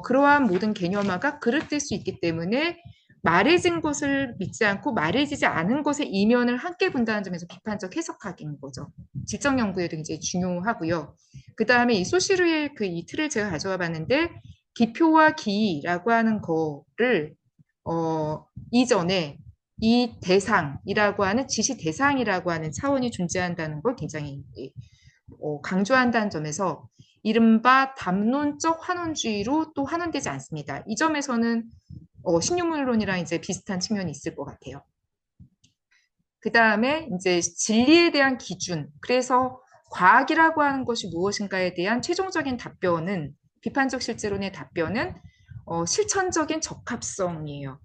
[SPEAKER 1] 그러한 모든 개념화가 그릇될 수 있기 때문에 말해진 것을 믿지 않고 말해지지 않은 것의 이면을 함께 본다는 점에서 비판적 해석학인 거죠. 질적 연구에도 굉장히 중요하고요. 그 다음에 이 소시르의 이 틀을 제가 가져와 봤는데, 기표와 기라고 하는 거를 이전에 이 대상이라고 하는 지시 대상이라고 하는 차원이 존재한다는 걸 굉장히 강조한다는 점에서 이른바 담론적 환원주의로 또 환원되지 않습니다. 이 점에서는 신유물론이랑 이제 비슷한 측면이 있을 것 같아요. 그 다음에 이제 진리에 대한 기준, 그래서 과학이라고 하는 것이 무엇인가에 대한 최종적인 답변은, 비판적 실제론의 답변은 실천적인 적합성이에요.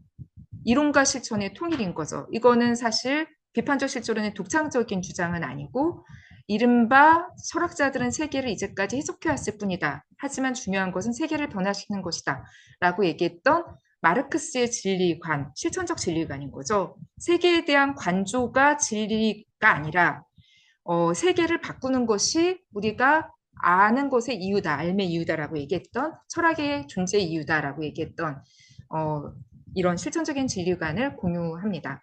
[SPEAKER 1] 이론과 실천의 통일인 거죠. 이거는 사실 비판적 실제론의 독창적인 주장은 아니고 이른바 철학자들은 세계를 이제까지 해석해왔을 뿐이다. 하지만 중요한 것은 세계를 변화시키는 것이다. 라고 얘기했던 마르크스의 진리관, 실천적 진리관인 거죠. 세계에 대한 관조가 진리가 아니라 세계를 바꾸는 것이 우리가 아는 것의 이유다, 삶의 이유다라고 얘기했던, 철학의 존재 이유다라고 얘기했던 이런 실천적인 진리관을 공유합니다.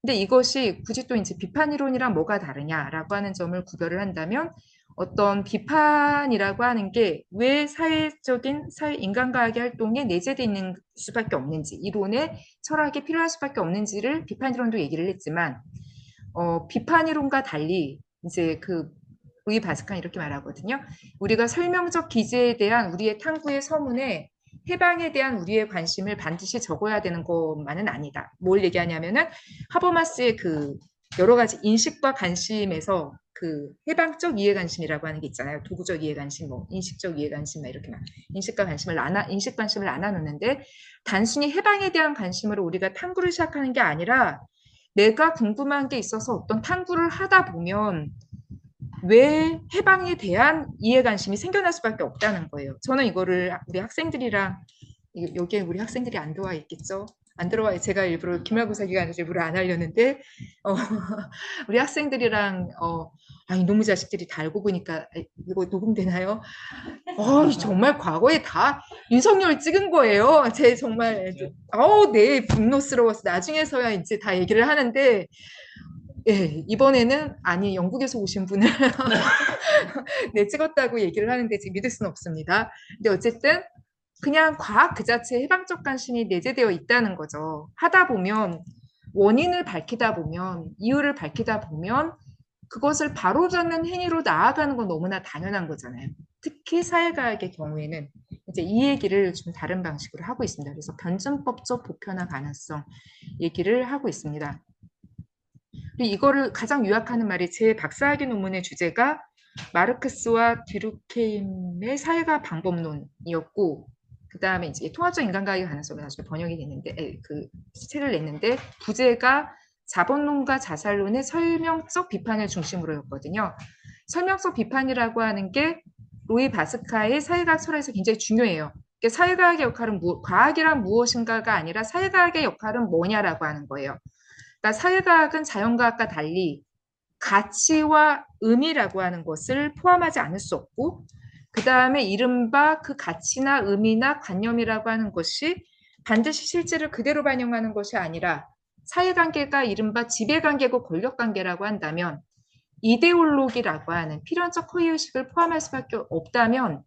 [SPEAKER 1] 근데 이것이 굳이 또 이제 비판 이론이랑 뭐가 다르냐라고 하는 점을 구별을 한다면 어떤 비판이라고 하는 게 왜 사회적인 인간과학의 활동에 내재되어 있는 수밖에 없는지, 이론의 철학이 필요할 수밖에 없는지를 비판 이론도 얘기를 했지만 비판 이론과 달리 이제 그 루이 바스칸이 이렇게 말하거든요. 우리가 설명적 기제에 대한 우리의 탐구의 서문에 해방에 대한 우리의 관심을 반드시 적어야 되는 것만은 아니다. 뭘 얘기하냐면은 하버마스의 그 여러 가지 인식과 관심에서 그 해방적 이해관심이라고 하는 게 있잖아요. 도구적 이해관심, 뭐 인식적 이해관심, 이렇게 막 인식 관심을 나눠놓는데 단순히 해방에 대한 관심으로 우리가 탐구를 시작하는 게 아니라 내가 궁금한 게 있어서 어떤 탐구를 하다 보면 왜 해방에 대한 이해관심이 생겨날 수밖에 없다는 거예요. 저는 이거를 우리 학생들이랑 여기에 우리 학생들이 안 들어와 있겠죠. 안 들어와 제가 일부러 기말고사 기간에 일부러 안 하려는데 우리 학생들이랑 아니 너무 자식들이 다 알고 보니까 이거 녹음되나요? 정말 과거에 다 윤석열 찍은 거예요. 제 정말 네 분노스러워서 나중에서야 이제 다 얘기를 하는데 예, 이번에는 아니 영국에서 오신 분을 네 찍었다고 얘기를 하는데 지금 믿을 수는 없습니다. 근데 어쨌든 그냥 과학 그 자체에 해방적 관심이 내재되어 있다는 거죠. 하다 보면 원인을 밝히다 보면 이유를 밝히다 보면 그것을 바로잡는 행위로 나아가는 건 너무나 당연한 거잖아요. 특히 사회과학의 경우에는 이제 이 얘기를 좀 다른 방식으로 하고 있습니다. 그래서 변증법적 보편화 가능성 얘기를 하고 있습니다. 그리고 이거를 가장 요약하는 말이 제 박사학위 논문의 주제가 마르크스와 뒤루케임의 사회과학 방법론이었고 그 다음에 이제 통합적 인간과학의 가능성이 나중에 번역이 됐는데 그 책을 냈는데 부제가 자본론과 자살론의 설명적 비판을 중심으로였거든요. 설명적 비판이라고 하는 게 로이 바스카의 사회과학 철학에서 굉장히 중요해요. 사회과학의 역할은 과학이란 무엇인가가 아니라 사회과학의 역할은 뭐냐라고 하는 거예요. 그러니까 사회과학은 자연과학과 달리 가치와 의미라고 하는 것을 포함하지 않을 수 없고 그 다음에 이른바 그 가치나 의미나 관념이라고 하는 것이 반드시 실제를 그대로 반영하는 것이 아니라 사회관계가 이른바 지배관계고 권력관계라고 한다면 이데올로기라고 하는 필연적 허위의식을 포함할 수밖에 없다면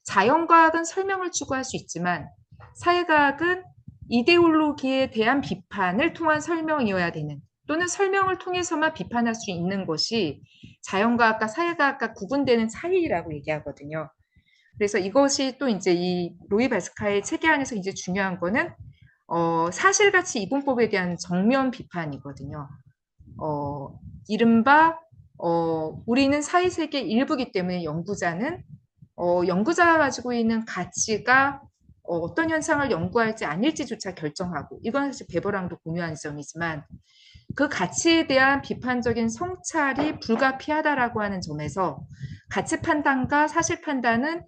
[SPEAKER 1] 자연과학은 설명을 추구할 수 있지만 사회과학은 이데올로기에 대한 비판을 통한 설명이어야 되는 또는 설명을 통해서만 비판할 수 있는 것이 자연과학과 사회과학과 구분되는 차이라고 얘기하거든요. 그래서 이것이 또 이제 이 로이 바스카의 체계 안에서 이제 중요한 거는 사실가치 이분법에 대한 정면 비판이거든요. 이른바 우리는 사회세계 일부이기 때문에 연구자는 연구자가 가지고 있는 가치가 어떤 현상을 연구할지 아닐지조차 결정하고 이건 사실 베버랑도 공유한 점이지만 그 가치에 대한 비판적인 성찰이 불가피하다라고 하는 점에서 가치 판단과 사실 판단은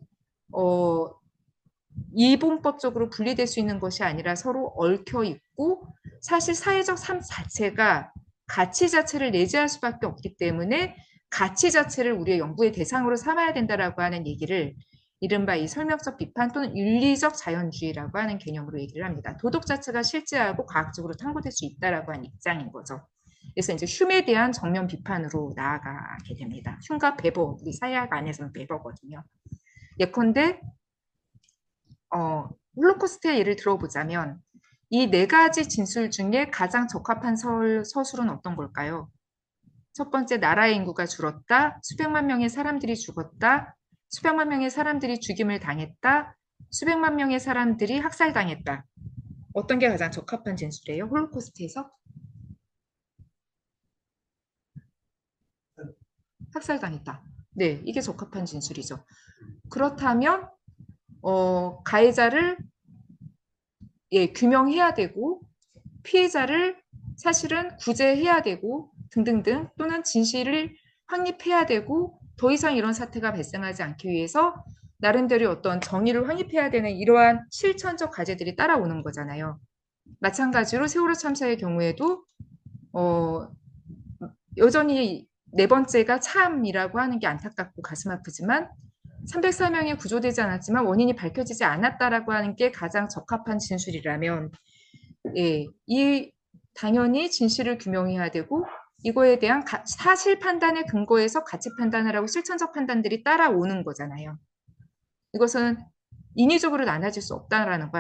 [SPEAKER 1] 이분법적으로 분리될 수 있는 것이 아니라 서로 얽혀 있고 사실 사회적 삶 자체가 가치 자체를 내재할 수밖에 없기 때문에 가치 자체를 우리의 연구의 대상으로 삼아야 된다라고 하는 얘기를 이른바 이 설명적 비판 또는 윤리적 자연주의라고 하는 개념으로 얘기를 합니다. 도덕 자체가 실제하고 과학적으로 탐구될 수 있다라고 하는 입장인 거죠. 그래서 이제 흉에 대한 정면 비판으로 나아가게 됩니다. 흉과 베버, 우리 사회학 안에서는 베버거든요. 예컨대 홀로코스트의 예를 들어보자면 이 네 가지 진술 중에 가장 적합한 서술은 어떤 걸까요? 첫 번째, 나라의 인구가 줄었다. 수백만 명의 사람들이 죽었다. 수백만 명의 사람들이 죽임을 당했다. 수백만 명의 사람들이 학살당했다. 어떤 게 가장 적합한 진술이에요? 홀로코스트에서? 학살당했다. 네, 이게 적합한 진술이죠. 그렇다면 가해자를 규명해야 되고 피해자를 사실은 구제해야 되고 등등등 또는 진실을 확립해야 되고 더 이상 이런 사태가 발생하지 않기 위해서 나름대로 어떤 정의를 확립해야 되는 이러한 실천적 과제들이 따라오는 거잖아요. 마찬가지로 세월호 참사의 경우에도 여전히 네 번째가 참이라고 하는 게 안타깝고 가슴 아프지만 304명이 구조되지 않았지만 원인이 밝혀지지 않았다라고 하는 게 가장 적합한 진술이라면 예, 이 당연히 진실을 규명해야 되고 이거에 대한 사실 판단의 근거에서 가치 판단을 하고 실천적 판단들이 따라오는 거잖아요. 이것은 인위적으로 나눠질 수 없다는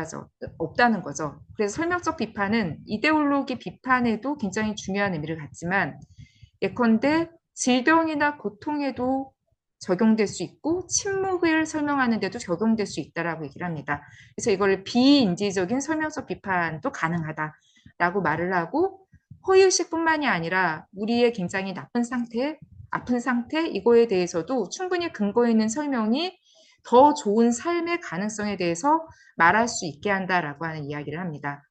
[SPEAKER 1] 거죠. 그래서 설명적 비판은 이데올로기 비판에도 굉장히 중요한 의미를 갖지만 예컨대 질병이나 고통에도 적용될 수 있고 침묵을 설명하는 데도 적용될 수 있다라고 얘기를 합니다. 그래서 이걸 비인지적인 설명적 비판도 가능하다라고 말을 하고 허위의식뿐만이 아니라 우리의 굉장히 나쁜 상태, 아픈 상태 이거에 대해서도 충분히 근거 있는 설명이 더 좋은 삶의 가능성에 대해서 말할 수 있게 한다라고 하는 이야기를 합니다.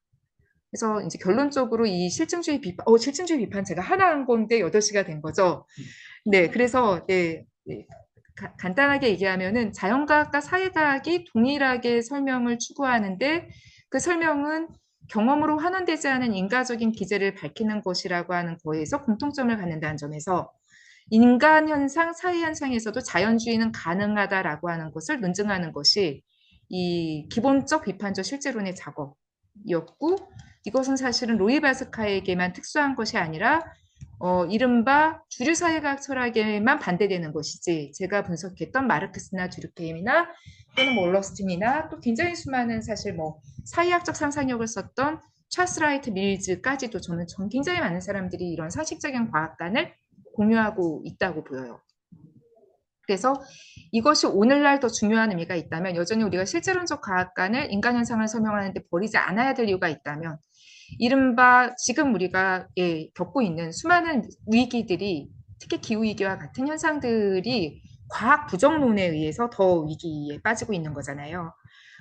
[SPEAKER 1] 그래서 이제 결론적으로 이 실증주의 비판 제가 하나 한 건데 8시가 된 거죠. 네, 그래서 네, 네, 간단하게 얘기하면은 자연과학과 사회과학이 동일하게 설명을 추구하는데 그 설명은 경험으로 환원되지 않은 인과적인 기제를 밝히는 것이라고 하는 거에서 공통점을 갖는다는 점에서 인간 현상, 사회 현상에서도 자연주의는 가능하다라고 하는 것을 논증하는 것이 이 기본적 비판적 실제론의 작업이었고 이것은 사실은 로이 바스카에게만 특수한 것이 아니라 이른바 주류 사회과학 철학에만 반대되는 것이지 제가 분석했던 마르크스나 듀르케임이나 또는 뭐 올러스틴이나 또 굉장히 수많은 사실 뭐 사회학적 상상력을 썼던 찰스 라이트 밀즈까지도 저는 굉장히 많은 사람들이 이런 상식적인 과학관을 공유하고 있다고 보여요. 그래서 이것이 오늘날 더 중요한 의미가 있다면 여전히 우리가 실제론적 과학관을 인간 현상을 설명하는데 버리지 않아야 될 이유가 있다면 이른바 지금 우리가 겪고 있는 수많은 위기들이 특히 기후위기와 같은 현상들이 과학 부정론에 의해서 더 위기에 빠지고 있는 거잖아요.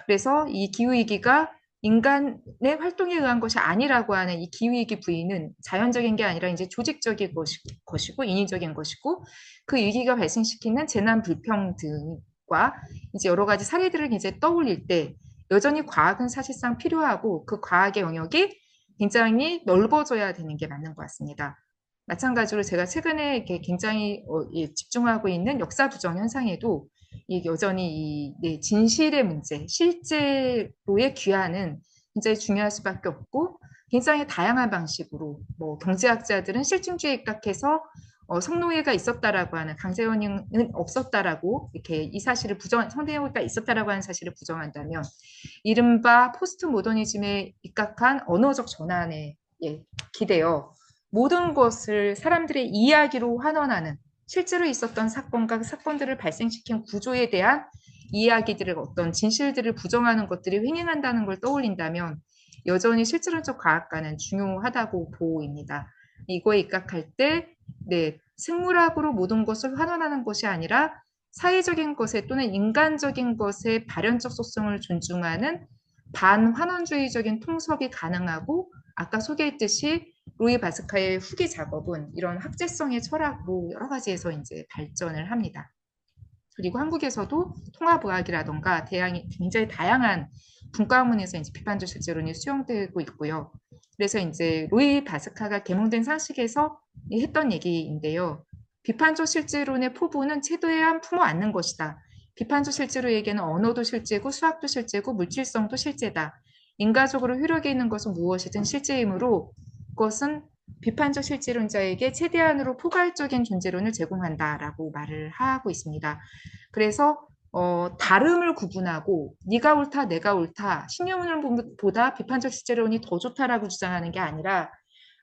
[SPEAKER 1] 그래서 이 기후위기가 인간의 활동에 의한 것이 아니라고 하는 이 기후위기 부인은 자연적인 게 아니라 이제 조직적인 것이고 인위적인 것이고 그 위기가 발생시키는 재난 불평등과 이제 여러 가지 사례들을 이제 떠올릴 때 여전히 과학은 사실상 필요하고 그 과학의 영역이 굉장히 넓어져야 되는 게 맞는 것 같습니다. 마찬가지로 제가 최근에 이렇게 굉장히 집중하고 있는 역사 부정 현상에도 여전히 진실의 문제, 실제로의 귀환은 굉장히 중요할 수밖에 없고 굉장히 다양한 방식으로 뭐 경제학자들은 실증주의에 입각해서 성노예가 있었다라고 하는 강제연행은 없었다라고 이렇게 이 사실을 성노예가 있었다라고 하는 사실을 부정한다면 이른바 포스트 모더니즘에 입각한 언어적 전환에 기대어 모든 것을 사람들의 이야기로 환원하는 실제로 있었던 사건과 그 사건들을 발생시킨 구조에 대한 이야기들을 어떤 진실들을 부정하는 것들이 횡행한다는 걸 떠올린다면 여전히 실제론적 과학과는 중요하다고 보입니다. 이거에 입각할 때 생물학으로 모든 것을 환원하는 것이 아니라 사회적인 것에 또는 인간적인 것의 발현적 속성을 존중하는 반환원주의적인 통섭이 가능하고 아까 소개했듯이 로이 바스카의 후기 작업은 이런 학제성의 철학으로 여러 가지에서 이제 발전을 합니다. 그리고 한국에서도 통합의학이라던가 굉장히 다양한 분과학문에서 이제 비판적 실제론이 수용되고 있고요. 그래서 이제 로이 바스카가 계몽된 상식에서 했던 얘기인데요. 비판적 실제론의 포부는 최대한 품어 안는 것이다. 비판적 실제로에게는 언어도 실제고 수학도 실제고 물질성도 실제다. 인과적으로 효력이 있는 것은 무엇이든 실제이므로 그것은 비판적 실제론자에게 최대한으로 포괄적인 존재론을 제공한다라고 말을 하고 있습니다. 그래서 다름을 구분하고 네가 옳다, 내가 옳다, 신념론보다 비판적 실제론이 더 좋다라고 주장하는 게 아니라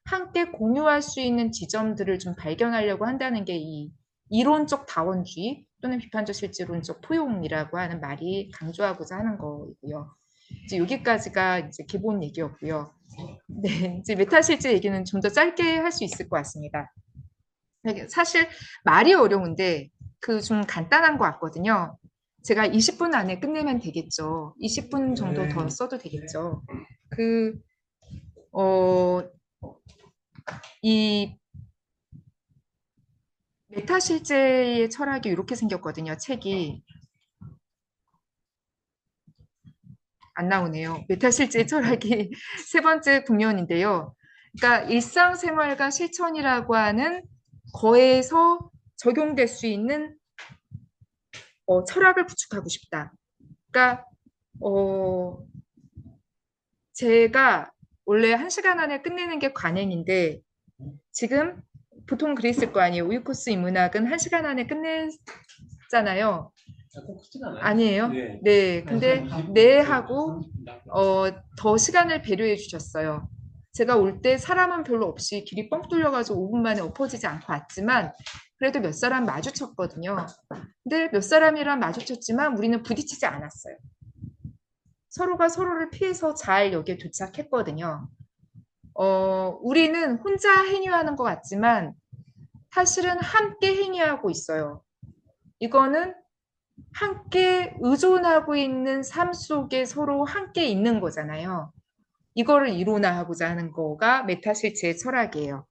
[SPEAKER 1] 함께 공유할 수 있는 지점들을 좀 발견하려고 한다는 게 이 이론적 다원주의 또는 비판적 실제론적 포용이라고 하는 말이 강조하고자 하는 거이고요. 이제 여기까지가 이제 기본 얘기였고요. 네, 이제 메타 실제 얘기는 좀 더 짧게 할 수 있을 것 같습니다. 사실 말이 어려운데 그 좀 간단한 것 같거든요. 제가 20분 안에 끝내면 되겠죠. 20분 정도 더 써도 되겠죠. 이 메타 실제의 철학이 이렇게 생겼거든요. 책이 안 나오네요. 메타 실제의 철학이 세 번째 국면인데요. 그러니까 일상생활과 실천이라고 하는 거에서 적용될 수 있는 철학을 구축하고 싶다. 그러니까 제가 원래 1시간 안에 끝내는 게 관행인데 지금 보통 그랬을 거 아니에요. 오이코스 인문학은 1시간 안에 끝냈잖아요.
[SPEAKER 4] 꼭 그렇진 않아요.
[SPEAKER 1] 아니에요?
[SPEAKER 4] 네.
[SPEAKER 1] 네, 근데 네 하고 더 시간을 배려해 주셨어요. 제가 올 때 사람은 별로 없이 길이 뻥 뚫려가지고 5분 만에 엎어지지 않고 왔지만 그래도 몇 사람 마주쳤거든요. 근데 몇 사람이랑 마주쳤지만 우리는 부딪히지 않았어요. 서로가 서로를 피해서 잘 여기에 도착했거든요. 우리는 혼자 행위하는 것 같지만 사실은 함께 행위하고 있어요. 이거는 함께 의존하고 있는 삶 속에 서로 함께 있는 거잖아요. 이거를 이론화하고자 하는 거가 메타실제의 철학이에요.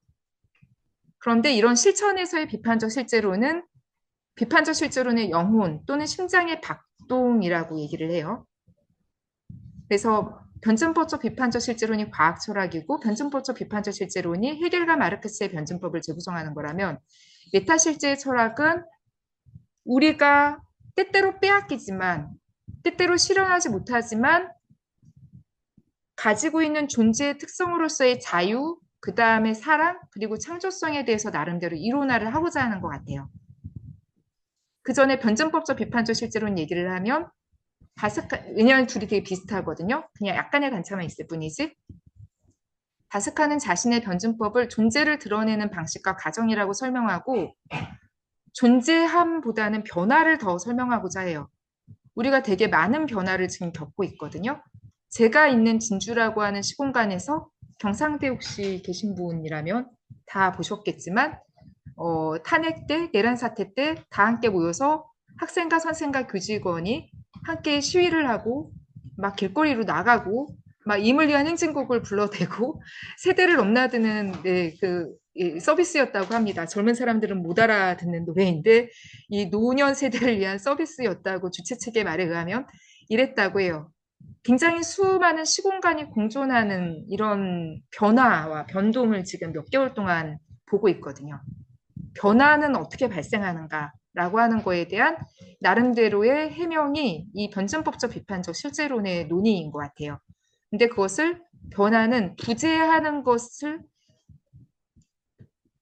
[SPEAKER 1] 그런데 이런 실천에서의 비판적 실제론의 영혼 또는 심장의 박동이라고 얘기를 해요. 그래서 변증법적 비판적 실제론이 과학 철학이고 변증법적 비판적 실제론이 헤겔과 마르크스의 변증법을 재구성하는 거라면 메타실제의 철학은 우리가 때때로 빼앗기지만 때때로 실현하지 못하지만 가지고 있는 존재의 특성으로서의 자유, 그 다음에 사랑, 그리고 창조성에 대해서 나름대로 이론화를 하고자 하는 것 같아요. 그 전에 변증법적 비판적 실제론 얘기를 하면 왜냐하면 둘이 되게 비슷하거든요. 그냥 약간의 단차만 있을 뿐이지. 바스카는 자신의 변증법을 존재를 드러내는 방식과 과정이라고 설명하고 존재함보다는 변화를 더 설명하고자 해요. 우리가 되게 많은 변화를 지금 겪고 있거든요. 제가 있는 진주라고 하는 시공간에서 경상대 혹시 계신 분이라면 다 보셨겠지만 탄핵 때, 내란 사태 때 다 함께 모여서 학생과 선생과 교직원이 함께 시위를 하고 막 길거리로 나가고 막 임을 위한 행진곡을 불러대고 세대를 넘나드는 서비스였다고 합니다. 젊은 사람들은 못 알아듣는 노래인데 이 노년 세대를 위한 서비스였다고 주최 측의 말에 의하면 이랬다고 해요. 굉장히 수많은 시공간이 공존하는 이런 변화와 변동을 지금 몇 개월 동안 보고 있거든요. 변화는 어떻게 발생하는가라고 하는 거에 대한 나름대로의 해명이 이 변증법적 비판적 실제론의 논의인 것 같아요. 근데 그것을 변화는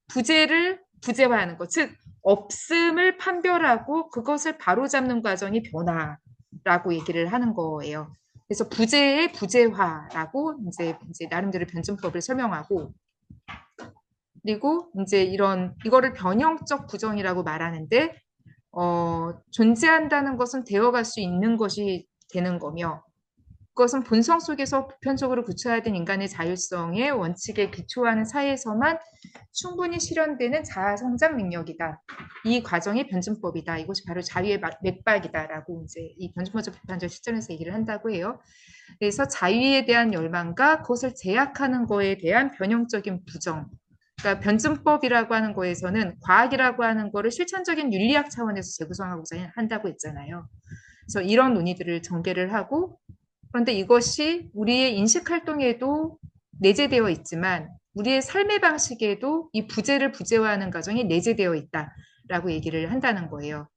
[SPEAKER 1] 부재를 부재화하는 것, 즉 없음을 판별하고 그것을 바로잡는 과정이 변화라고 얘기를 하는 거예요. 그래서 부재의 부재화라고 이제 나름대로 변증법을 설명하고 그리고 이제 이거를 변형적 부정이라고 말하는데 존재한다는 것은 되어갈 수 있는 것이 되는 거며 그것은 본성 속에서 보편적으로 굳혀야 된 인간의 자율성의 원칙에 기초하는 사회에서만 충분히 실현되는 자아 성장 능력이다. 이 과정이 변증법이다. 이것이 바로 자유의 맥박이다라고 이제 이 변증법적 비판적 실전에서 얘기를 한다고 해요. 그래서 자유에 대한 열망과 그것을 제약하는 거에 대한 변형적인 부정. 그러니까 변증법이라고 하는 거에서는 과학이라고 하는 거를 실천적인 윤리학 차원에서 재구성하고자 한다고 했잖아요. 그래서 이런 논의들을 전개를 하고 그런데 이것이 우리의 인식 활동에도 내재되어 있지만 우리의 삶의 방식에도 이 부재를 부재화하는 과정이 내재되어 있다라고 얘기를 한다는 거예요.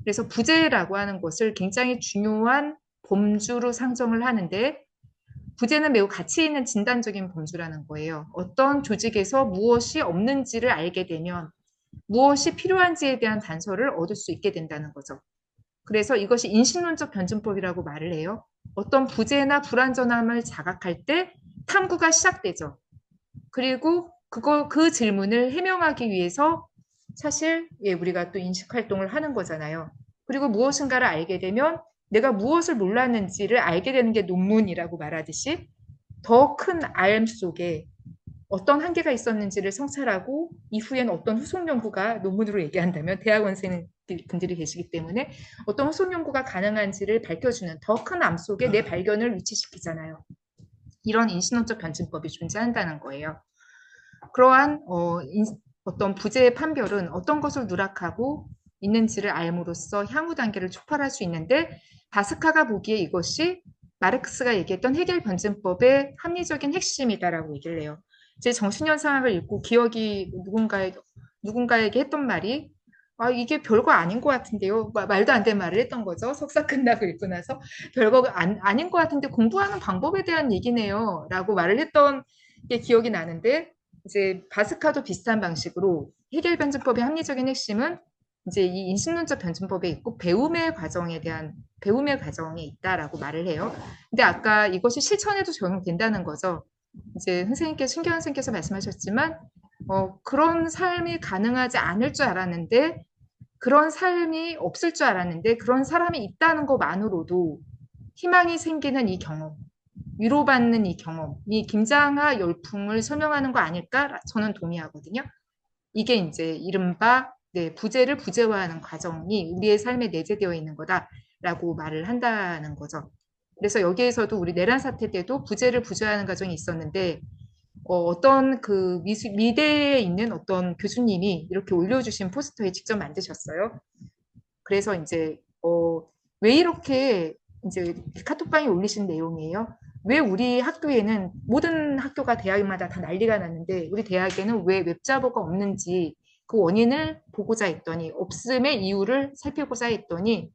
[SPEAKER 1] 그래서 부재라고 하는 것을 굉장히 중요한 범주로 상정을 하는데 부재는 매우 가치 있는 진단적인 범주라는 거예요. 어떤 조직에서 무엇이 없는지를 알게 되면 무엇이 필요한지에 대한 단서를 얻을 수 있게 된다는 거죠. 그래서 이것이 인식론적 변증법이라고 말을 해요. 어떤 부재나 불완전함을 자각할 때 탐구가 시작되죠. 그리고 그 질문을 해명하기 위해서 사실 우리가 또 인식 활동을 하는 거잖아요. 그리고 무엇인가를 알게 되면 내가 무엇을 몰랐는지를 알게 되는 게 논문이라고 말하듯이 더 큰 알 속에 어떤 한계가 있었는지를 성찰하고 이후에는 어떤 후속 연구가 논문으로 얘기한다면 대학원생 분들이 계시기 때문에 어떤 후속 연구가 가능한지를 밝혀주는 더 큰 암 속에 내 발견을 위치시키잖아요. 이런 인신론적 변증법이 존재한다는 거예요. 그러한 어떤 부재의 판별은 어떤 것을 누락하고 있는지를 알므로써 향후 단계를 촉발할 수 있는데 바스카가 보기에 이것이 마르크스가 얘기했던 헤겔 변증법의 합리적인 핵심이다라고 얘기를 해요. 제 정신현상학을 읽고 기억이 누군가에게 했던 말이 아, 이게 별거 아닌 것 같은데요. 말도 안 되는 말을 했던 거죠. 석사 끝나고 읽고 나서 별거 아닌 것 같은데 공부하는 방법에 대한 얘기네요. 라고 말을 했던 게 기억이 나는데 이제 바스카도 비슷한 방식으로 해겔 변증법의 합리적인 핵심은 이제 이 인식론적 변증법에 있고 배움의 과정에 있다라고 말을 해요. 근데 아까 이것이 실천에도 적용된다는 거죠. 이제 신경 선생님께서 말씀하셨지만 그런 삶이 가능하지 않을 줄 알았는데 그런 삶이 없을 줄 알았는데 그런 사람이 있다는 것만으로도 희망이 생기는 이 경험, 위로받는 이 경험이 김장하 열풍을 설명하는 거 아닐까? 저는 동의하거든요. 이게 이제 이른바 부재를 부재화하는 과정이 우리의 삶에 내재되어 있는 거다라고 말을 한다는 거죠. 그래서 여기에서도 우리 내란 사태 때도 부재를 부재화하는 과정이 있었는데 어떤 그 미대에 있는 어떤 교수님이 이렇게 올려주신 포스터에 직접 만드셨어요. 그래서 이제 왜 이렇게 이제 카톡방에 올리신 내용이에요. 왜 우리 학교에는 모든 학교가 대학마다 다 난리가 났는데 우리 대학에는 왜 웹자보가 없는지 그 원인을 보고자 했더니 없음의 이유를 살펴보자 했더니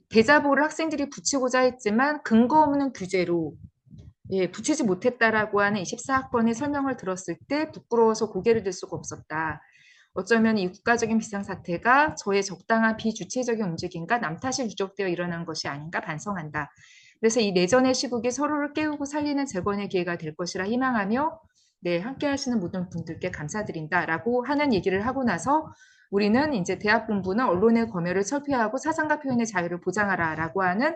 [SPEAKER 1] 대자보를 학생들이 붙이고자 했지만 근거 없는 규제로 붙이지 못했다라고 하는 24학번의 설명을 들었을 때 부끄러워서 고개를 들 수가 없었다. 어쩌면 이 국가적인 비상사태가 저의 적당한 비주체적인 움직임과 남 탓이 누적되어 일어난 것이 아닌가 반성한다. 그래서 이 내전의 시국이 서로를 깨우고 살리는 재건의 기회가 될 것이라 희망하며 함께 하시는 모든 분들께 감사드린다라고 하는 얘기를 하고 나서 우리는 이제 대학본부는 언론의 검열을 철폐하고 사상과 표현의 자유를 보장하라라고 하는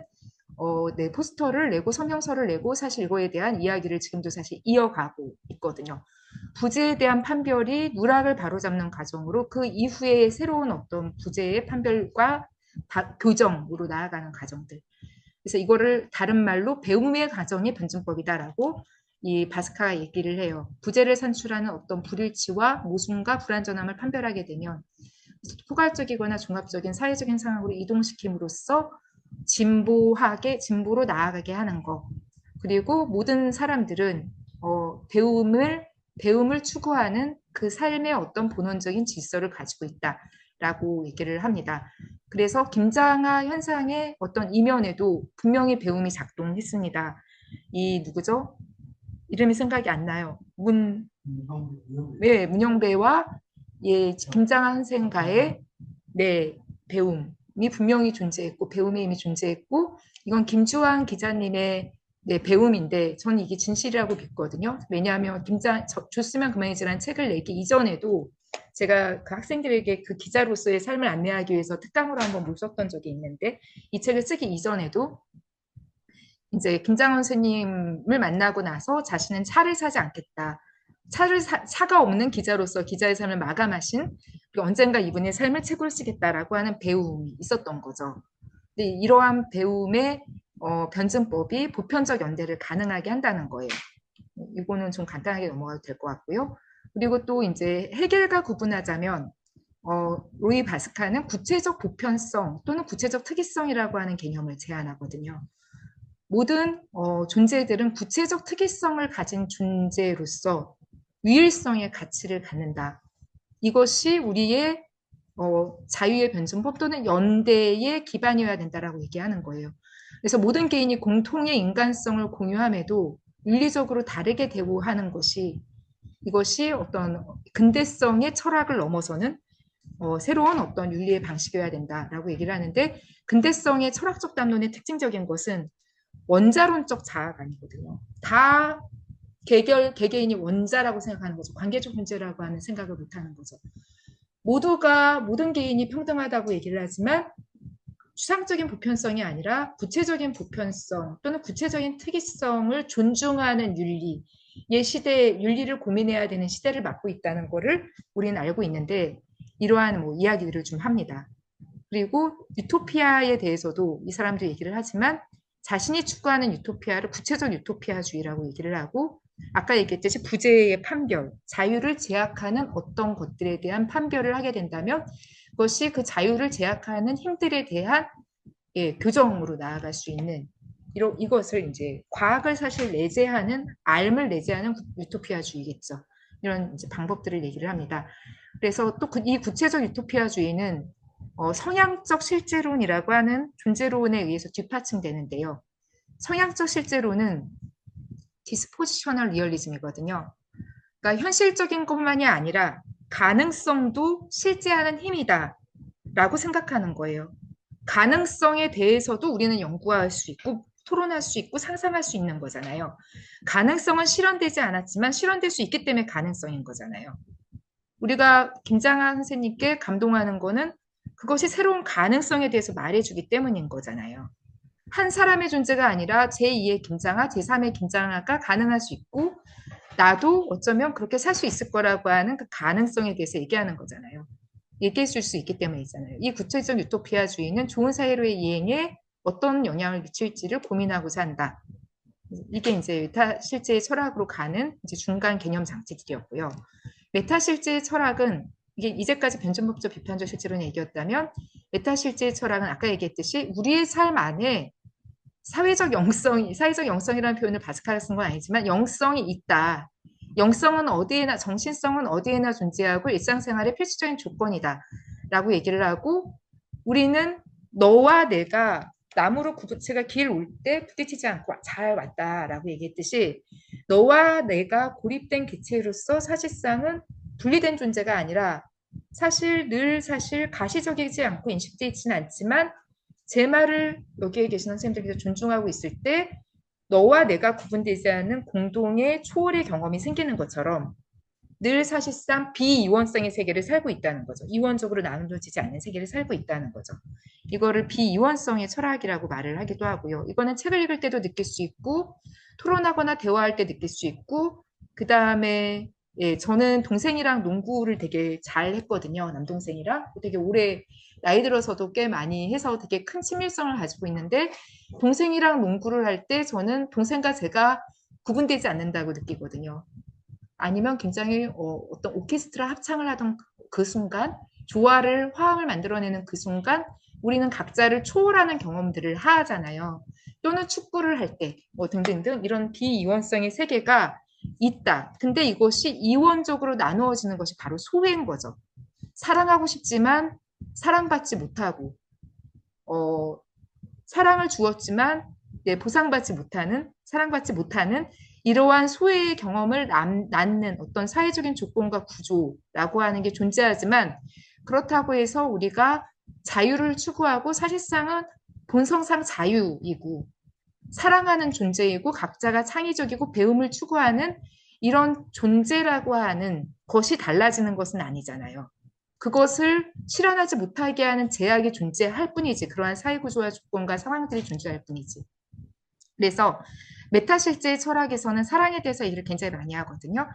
[SPEAKER 1] 포스터를 내고 성명서를 내고 사실 이거에 대한 이야기를 지금도 사실 이어가고 있거든요. 부재에 대한 판별이 누락을 바로잡는 과정으로 그 이후에 새로운 어떤 부재의 판별과 교정으로 나아가는 과정들. 그래서 이거를 다른 말로 배움의 과정이 변증법이다라고 이 바스카가 얘기를 해요. 부재를 산출하는 어떤 불일치와 모순과 불완전함을 판별하게 되면 포괄적이거나 종합적인 사회적인 상황으로 이동시킴으로써 진보로 나아가게 하는 것. 그리고 모든 사람들은 배움을 추구하는 그 삶의 어떤 본원적인 질서를 가지고 있다라고 얘기를 합니다. 그래서 김장하 현상의 어떤 이면에도 분명히 배움이 작동했습니다. 이 누구죠? 이름이 생각이 안 나요. 문영배와 김장하 선생과의 배움이 분명히 존재했고 배움의 힘이 존재했고 이건 김주환 기자님의 배움인데 저는 이게 진실이라고 믿거든요. 왜냐하면 줬으면 그만이지라는 책을 내기 이전에도 제가 그 학생들에게 그 기자로서의 삶을 안내하기 위해서 특강으로 한번 모셨던 적이 있는데 이 책을 쓰기 이전에도 이제 김장원 선생님을 만나고 나서 자신은 차를 사지 않겠다. 차가 없는 기자로서 기자의 삶을 마감하신 언젠가 이분의 삶을 책으로 쓰겠다라고 하는 배움이 있었던 거죠. 근데 이러한 배움의 변증법이 보편적 연대를 가능하게 한다는 거예요. 이거는 좀 간단하게 넘어가도 될 것 같고요. 그리고 또 이제 해겔과 구분하자면 로이 바스카는 구체적 보편성 또는 구체적 특이성이라고 하는 개념을 제안하거든요. 모든 존재들은 구체적 특이성을 가진 존재로서 유일성의 가치를 갖는다. 이것이 우리의 자유의 변증법 또는 연대의 기반이어야 된다라고 얘기하는 거예요. 그래서 모든 개인이 공통의 인간성을 공유함에도 윤리적으로 다르게 대우하는 이것이 어떤 근대성의 철학을 넘어서는 새로운 어떤 윤리의 방식이어야 된다라고 얘기를 하는데 근대성의 철학적 담론의 특징적인 것은 원자론적 자아가 아니거든요. 다 개개인이 원자라고 생각하는 거죠. 관계적 존재라고 하는 생각을 못하는 거죠. 모든 개인이 평등하다고 얘기를 하지만 추상적인 보편성이 아니라 구체적인 보편성 또는 구체적인 특이성을 존중하는 윤리를 고민해야 되는 시대를 맞고 있다는 것을 우리는 알고 있는데 이러한 이야기들을 좀 합니다. 그리고 유토피아에 대해서도 이 사람들이 얘기를 하지만 자신이 추구하는 유토피아를 구체적 유토피아주의라고 얘기를 하고 아까 얘기했듯이 부재의 판별, 자유를 제약하는 어떤 것들에 대한 판별을 하게 된다면 그것이 그 자유를 제약하는 힘들에 대한 교정으로 나아갈 수 있는 이것을 이제 과학을 사실 알을 내재하는 유토피아주의겠죠. 이런 이제 방법들을 얘기를 합니다. 그래서 또 이 구체적 유토피아주의는 성향적 실제론이라고 하는 존재론에 의해서 뒷받침되는데요. 성향적 실제론은 디스포지셔널 리얼리즘이거든요. 그러니까 현실적인 것만이 아니라 가능성도 실제하는 힘이다 라고 생각하는 거예요. 가능성에 대해서도 우리는 연구할 수 있고 토론할 수 있고 상상할 수 있는 거잖아요. 가능성은 실현되지 않았지만 실현될 수 있기 때문에 가능성인 거잖아요. 우리가 김장한 선생님께 감동하는 거는 그것이 새로운 가능성에 대해서 말해주기 때문인 거잖아요. 한 사람의 존재가 아니라 제2의 김장하, 제3의 김장하가 가능할 수 있고 나도 어쩌면 그렇게 살 수 있을 거라고 하는 그 가능성에 대해서 얘기하는 거잖아요. 얘기해 줄 수 있기 때문이잖아요. 이 구체적 유토피아주의는 좋은 사회로의 이행에 어떤 영향을 미칠지를 고민하고자 한다. 이게 이제 메타실제의 철학으로 가는 이제 중간 개념 장치들이었고요. 메타실제의 철학은 이게 이제까지 변증법적 비판적 실제론 얘기였다면 메타실제의 철학은 아까 얘기했듯이 우리의 삶 안에 사회적 영성이라는 표현을 바스카가 쓴 건 아니지만 영성이 있다. 영성은 어디에나, 정신성은 어디에나 존재하고 일상생활의 필수적인 조건이다. 라고 얘기를 하고 우리는 너와 내가 나무로 제가 길 올 때 부딪히지 않고 잘 왔다라고 얘기했듯이 너와 내가 고립된 개체로서 사실상은 분리된 존재가 아니라 사실 가시적이지 않고 인식되어 있지는 않지만 제 말을 여기에 계시는 선생님들께서 존중하고 있을 때 너와 내가 구분되지 않는 공동의 초월의 경험이 생기는 것처럼 늘 사실상 비이원성의 세계를 살고 있다는 거죠. 이원적으로 나눠지지 않는 세계를 살고 있다는 거죠. 이거를 비이원성의 철학이라고 말을 하기도 하고요. 이거는 책을 읽을 때도 느낄 수 있고 토론하거나 대화할 때 느낄 수 있고 그 다음에 예, 저는 동생이랑 농구를 되게 잘 했거든요. 남동생이랑 되게 오래 나이 들어서도 꽤 많이 해서 되게 큰 친밀성을 가지고 있는데 동생이랑 농구를 할 때 저는 동생과 제가 구분되지 않는다고 느끼거든요. 아니면 굉장히 어떤 오케스트라 합창을 하던 그 순간 조화를 화음을 만들어내는 그 순간 우리는 각자를 초월하는 경험들을 하잖아요. 또는 축구를 할 때 뭐 등등등 이런 비이원성의 세계가 있다. 근데 이것이 이원적으로 나누어지는 것이 바로 소외인 거죠. 사랑하고 싶지만 사랑받지 못하고 사랑을 주었지만 보상받지 못하는 사랑받지 못하는 이러한 소외의 경험을 낳는 어떤 사회적인 조건과 구조라고 하는 게 존재하지만 그렇다고 해서 우리가 자유를 추구하고 사실상은 본성상 자유이고 사랑하는 존재이고 각자가 창의적이고 배움을 추구하는 이런 존재라고 하는 것이 달라지는 것은 아니잖아요. 그것을 실현하지 못하게 하는 제약이 존재할 뿐이지 그러한 사회구조와 조건과 상황들이 존재할 뿐이지. 그래서 메타실제 철학에서는 사랑에 대해서 얘기를 굉장히 많이 하거든요.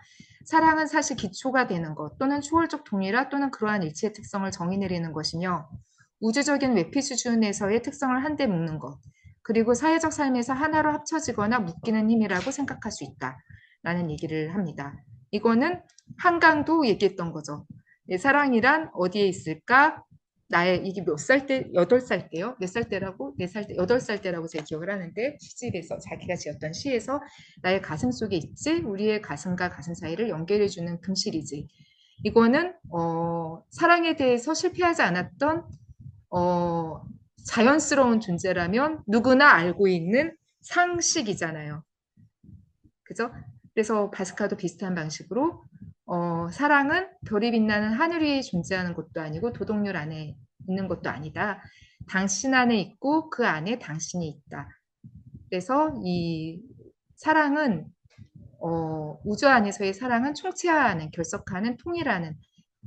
[SPEAKER 1] 사랑은 사실 기초가 되는 것 또는 초월적 동일화 또는 그러한 일치의 특성을 정의 내리는 것이며 우주적인 외피 수준에서의 특성을 한데 묶는 것 그리고 사회적 삶에서 하나로 합쳐지거나 묶이는 힘이라고 생각할 수 있다라는 얘기를 합니다. 이거는 한강도 얘기했던 거죠. 사랑이란 어디에 있을까? 이게 몇 살 때, 8살 때요? 몇 살 때라고? 4살 때, 8살 때라고 제가 기억을 하는데, 시집에서, 자기가 지었던 시에서 나의 가슴 속에 있지, 우리의 가슴과 가슴 사이를 연결해주는 금실이지. 이거는, 사랑에 대해서 실패하지 않았던, 자연스러운 존재라면 누구나 알고 있는 상식이잖아요. 그죠? 그래서 바스카도 비슷한 방식으로 사랑은 별이 빛나는 하늘 위에 존재하는 것도 아니고 도덕률 안에 있는 것도 아니다. 당신 안에 있고 그 안에 당신이 있다. 그래서 이 사랑은 우주 안에서의 사랑은 총체화하는, 결석하는, 통일하는,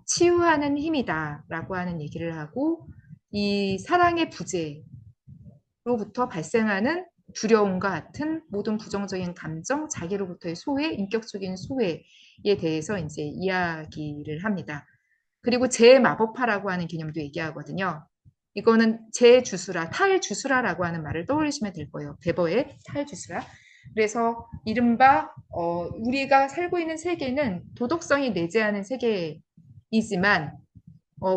[SPEAKER 1] 치유하는 힘이다라고 하는 얘기를 하고 이 사랑의 부재로부터 발생하는 두려움과 같은 모든 부정적인 감정, 자기로부터의 소외, 인격적인 소외에 대해서 이제 이야기를 합니다. 그리고 제마법화라고 하는 개념도 얘기하거든요. 이거는 제주수라, 탈주수라라고 하는 말을 떠올리시면 될 거예요. 베버의 탈주수라. 그래서 이른바 우리가 살고 있는 세계는 도덕성이 내재하는 세계이지만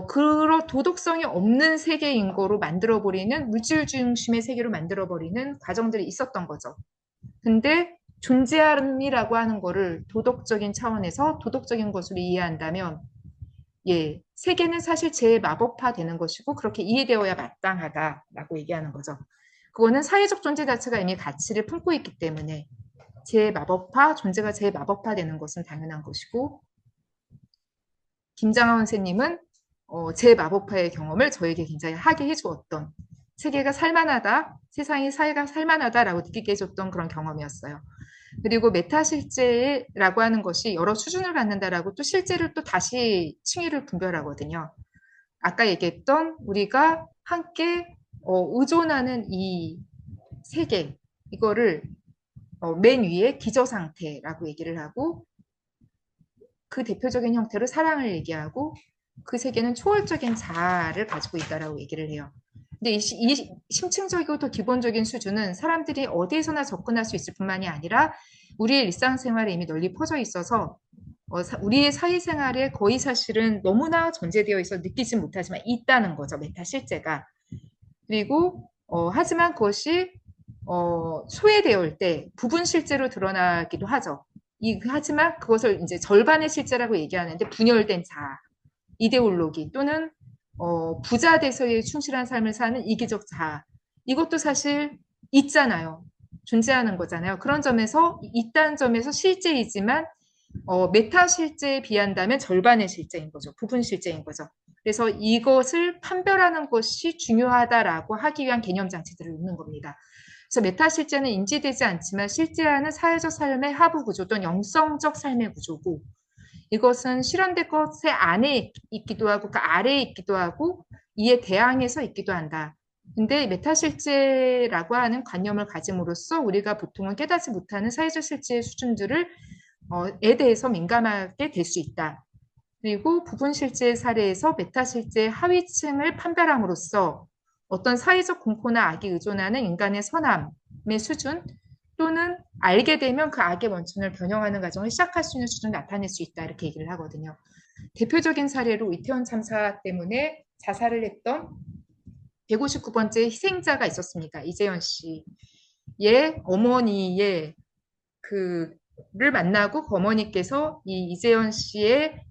[SPEAKER 1] 그런 도덕성이 없는 세계인 거로 만들어버리는 물질 중심의 세계로 만들어버리는 과정들이 있었던 거죠. 근데 존재함이라고 하는 거를 도덕적인 차원에서 도덕적인 것으로 이해한다면 예, 세계는 사실 재마법화 되는 것이고 그렇게 이해되어야 마땅하다라고 얘기하는 거죠. 그거는 사회적 존재 자체가 이미 가치를 품고 있기 때문에 재마법화, 존재가 재마법화 되는 것은 당연한 것이고 김장하 선생님은 재마법화의 경험을 저에게 굉장히 하게 해주었던 세계가 살만하다, 세상이 사회가 살만하다라고 느끼게 해줬던 그런 경험이었어요. 그리고 메타실제라고 하는 것이 여러 수준을 갖는다라고 또 실제를 또 다시 층위를 분별하거든요. 아까 얘기했던 우리가 함께 의존하는 이 세계, 이거를 맨 위에 기저상태라고 얘기를 하고 그 대표적인 형태로 사랑을 얘기하고 그 세계는 초월적인 자아를 가지고 있다라고 얘기를 해요. 근데 이 심층적이고 더 기본적인 수준은 사람들이 어디에서나 접근할 수 있을 뿐만이 아니라 우리의 일상생활에 이미 널리 퍼져 있어서 우리의 사회생활에 거의 사실은 너무나 전제되어 있어 느끼지 못하지만 있다는 거죠. 메타 실제가. 그리고 하지만 그것이 소외되어 때 부분 실제로 드러나기도 하죠. 하지만 그것을 이제 절반의 실제라고 얘기하는데 분열된 자아, 이데올로기 또는 부자 대서에 충실한 삶을 사는 이기적 자아. 이것도 사실 있잖아요. 존재하는 거잖아요. 그런 점에서 있다는 점에서 실제이지만 메타 실제에 비한다면 절반의 실제인 거죠. 부분 실제인 거죠. 그래서 이것을 판별하는 것이 중요하다라고 하기 위한 개념 장치들을 놓는 겁니다. 그래서 메타 실제는 인지되지 않지만 실제하는 사회적 삶의 하부 구조 또는 영성적 삶의 구조고 이것은 실현될 것의 안에 있기도 하고 그 아래에 있기도 하고 이에 대항해서 있기도 한다. 근데 메타 실제라고 하는 관념을 가짐으로써 우리가 보통은 깨닫지 못하는 사회적 실제의 수준들을 에 대해서 민감하게 될 수 있다. 그리고 부분 실제 사례에서 메타 실제의 하위층을 판별함으로써 어떤 사회적 공포나 악에 의존하는 인간의 선함의 수준 또는 알게 되면 그 악의 원천을 변형하는 과정을 시작할 수 있는 수준을 나타낼 수 있다 이렇게 얘기를 하거든요. 대표적인 사례로 이태원 참사 때문에 자살을 했던 159번째 희생자가 있었습니다. 이재현 씨의 어머니의 그를 만나고 그 어머니께서 이 이재현 씨의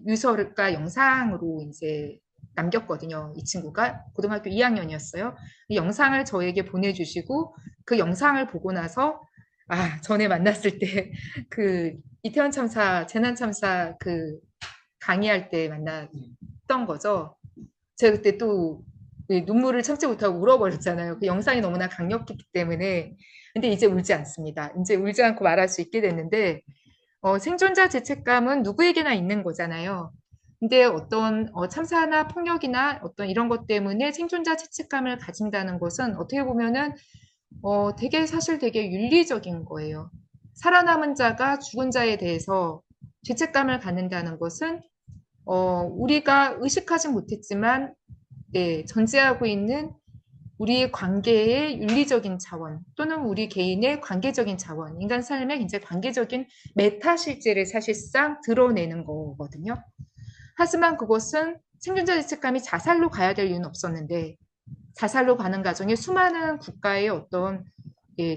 [SPEAKER 1] 유서가 영상으로 이제 남겼거든요. 이 친구가 고등학교 2학년이었어요. 이 영상을 저에게 보내주시고 그 영상을 보고 나서 전에 만났을 때 그 이태원 참사, 재난 참사 그 강의할 때 만났던 거죠. 제가 그때 또 눈물을 참지 못하고 울어버렸잖아요. 그 영상이 너무나 강력했기 때문에. 근데 이제 울지 않습니다. 이제 울지 않고 말할 수 있게 됐는데 생존자 죄책감은 누구에게나 있는 거잖아요. 근데 어떤 참사나 폭력이나 어떤 이런 것 때문에 생존자 죄책감을 가진다는 것은 어떻게 보면은 사실 되게 윤리적인 거예요. 살아남은 자가 죽은 자에 대해서 죄책감을 갖는다는 것은 우리가 의식하지 못했지만 존재하고 있는 우리의 관계의 윤리적인 차원 또는 우리 개인의 관계적인 차원, 인간 삶의 굉장히 관계적인 메타 실제를 사실상 드러내는 거거든요. 하지만 그것은 생존자 죄책감이 자살로 가야 될 이유는 없었는데 자살로 가는 과정에 수많은 국가의 어떤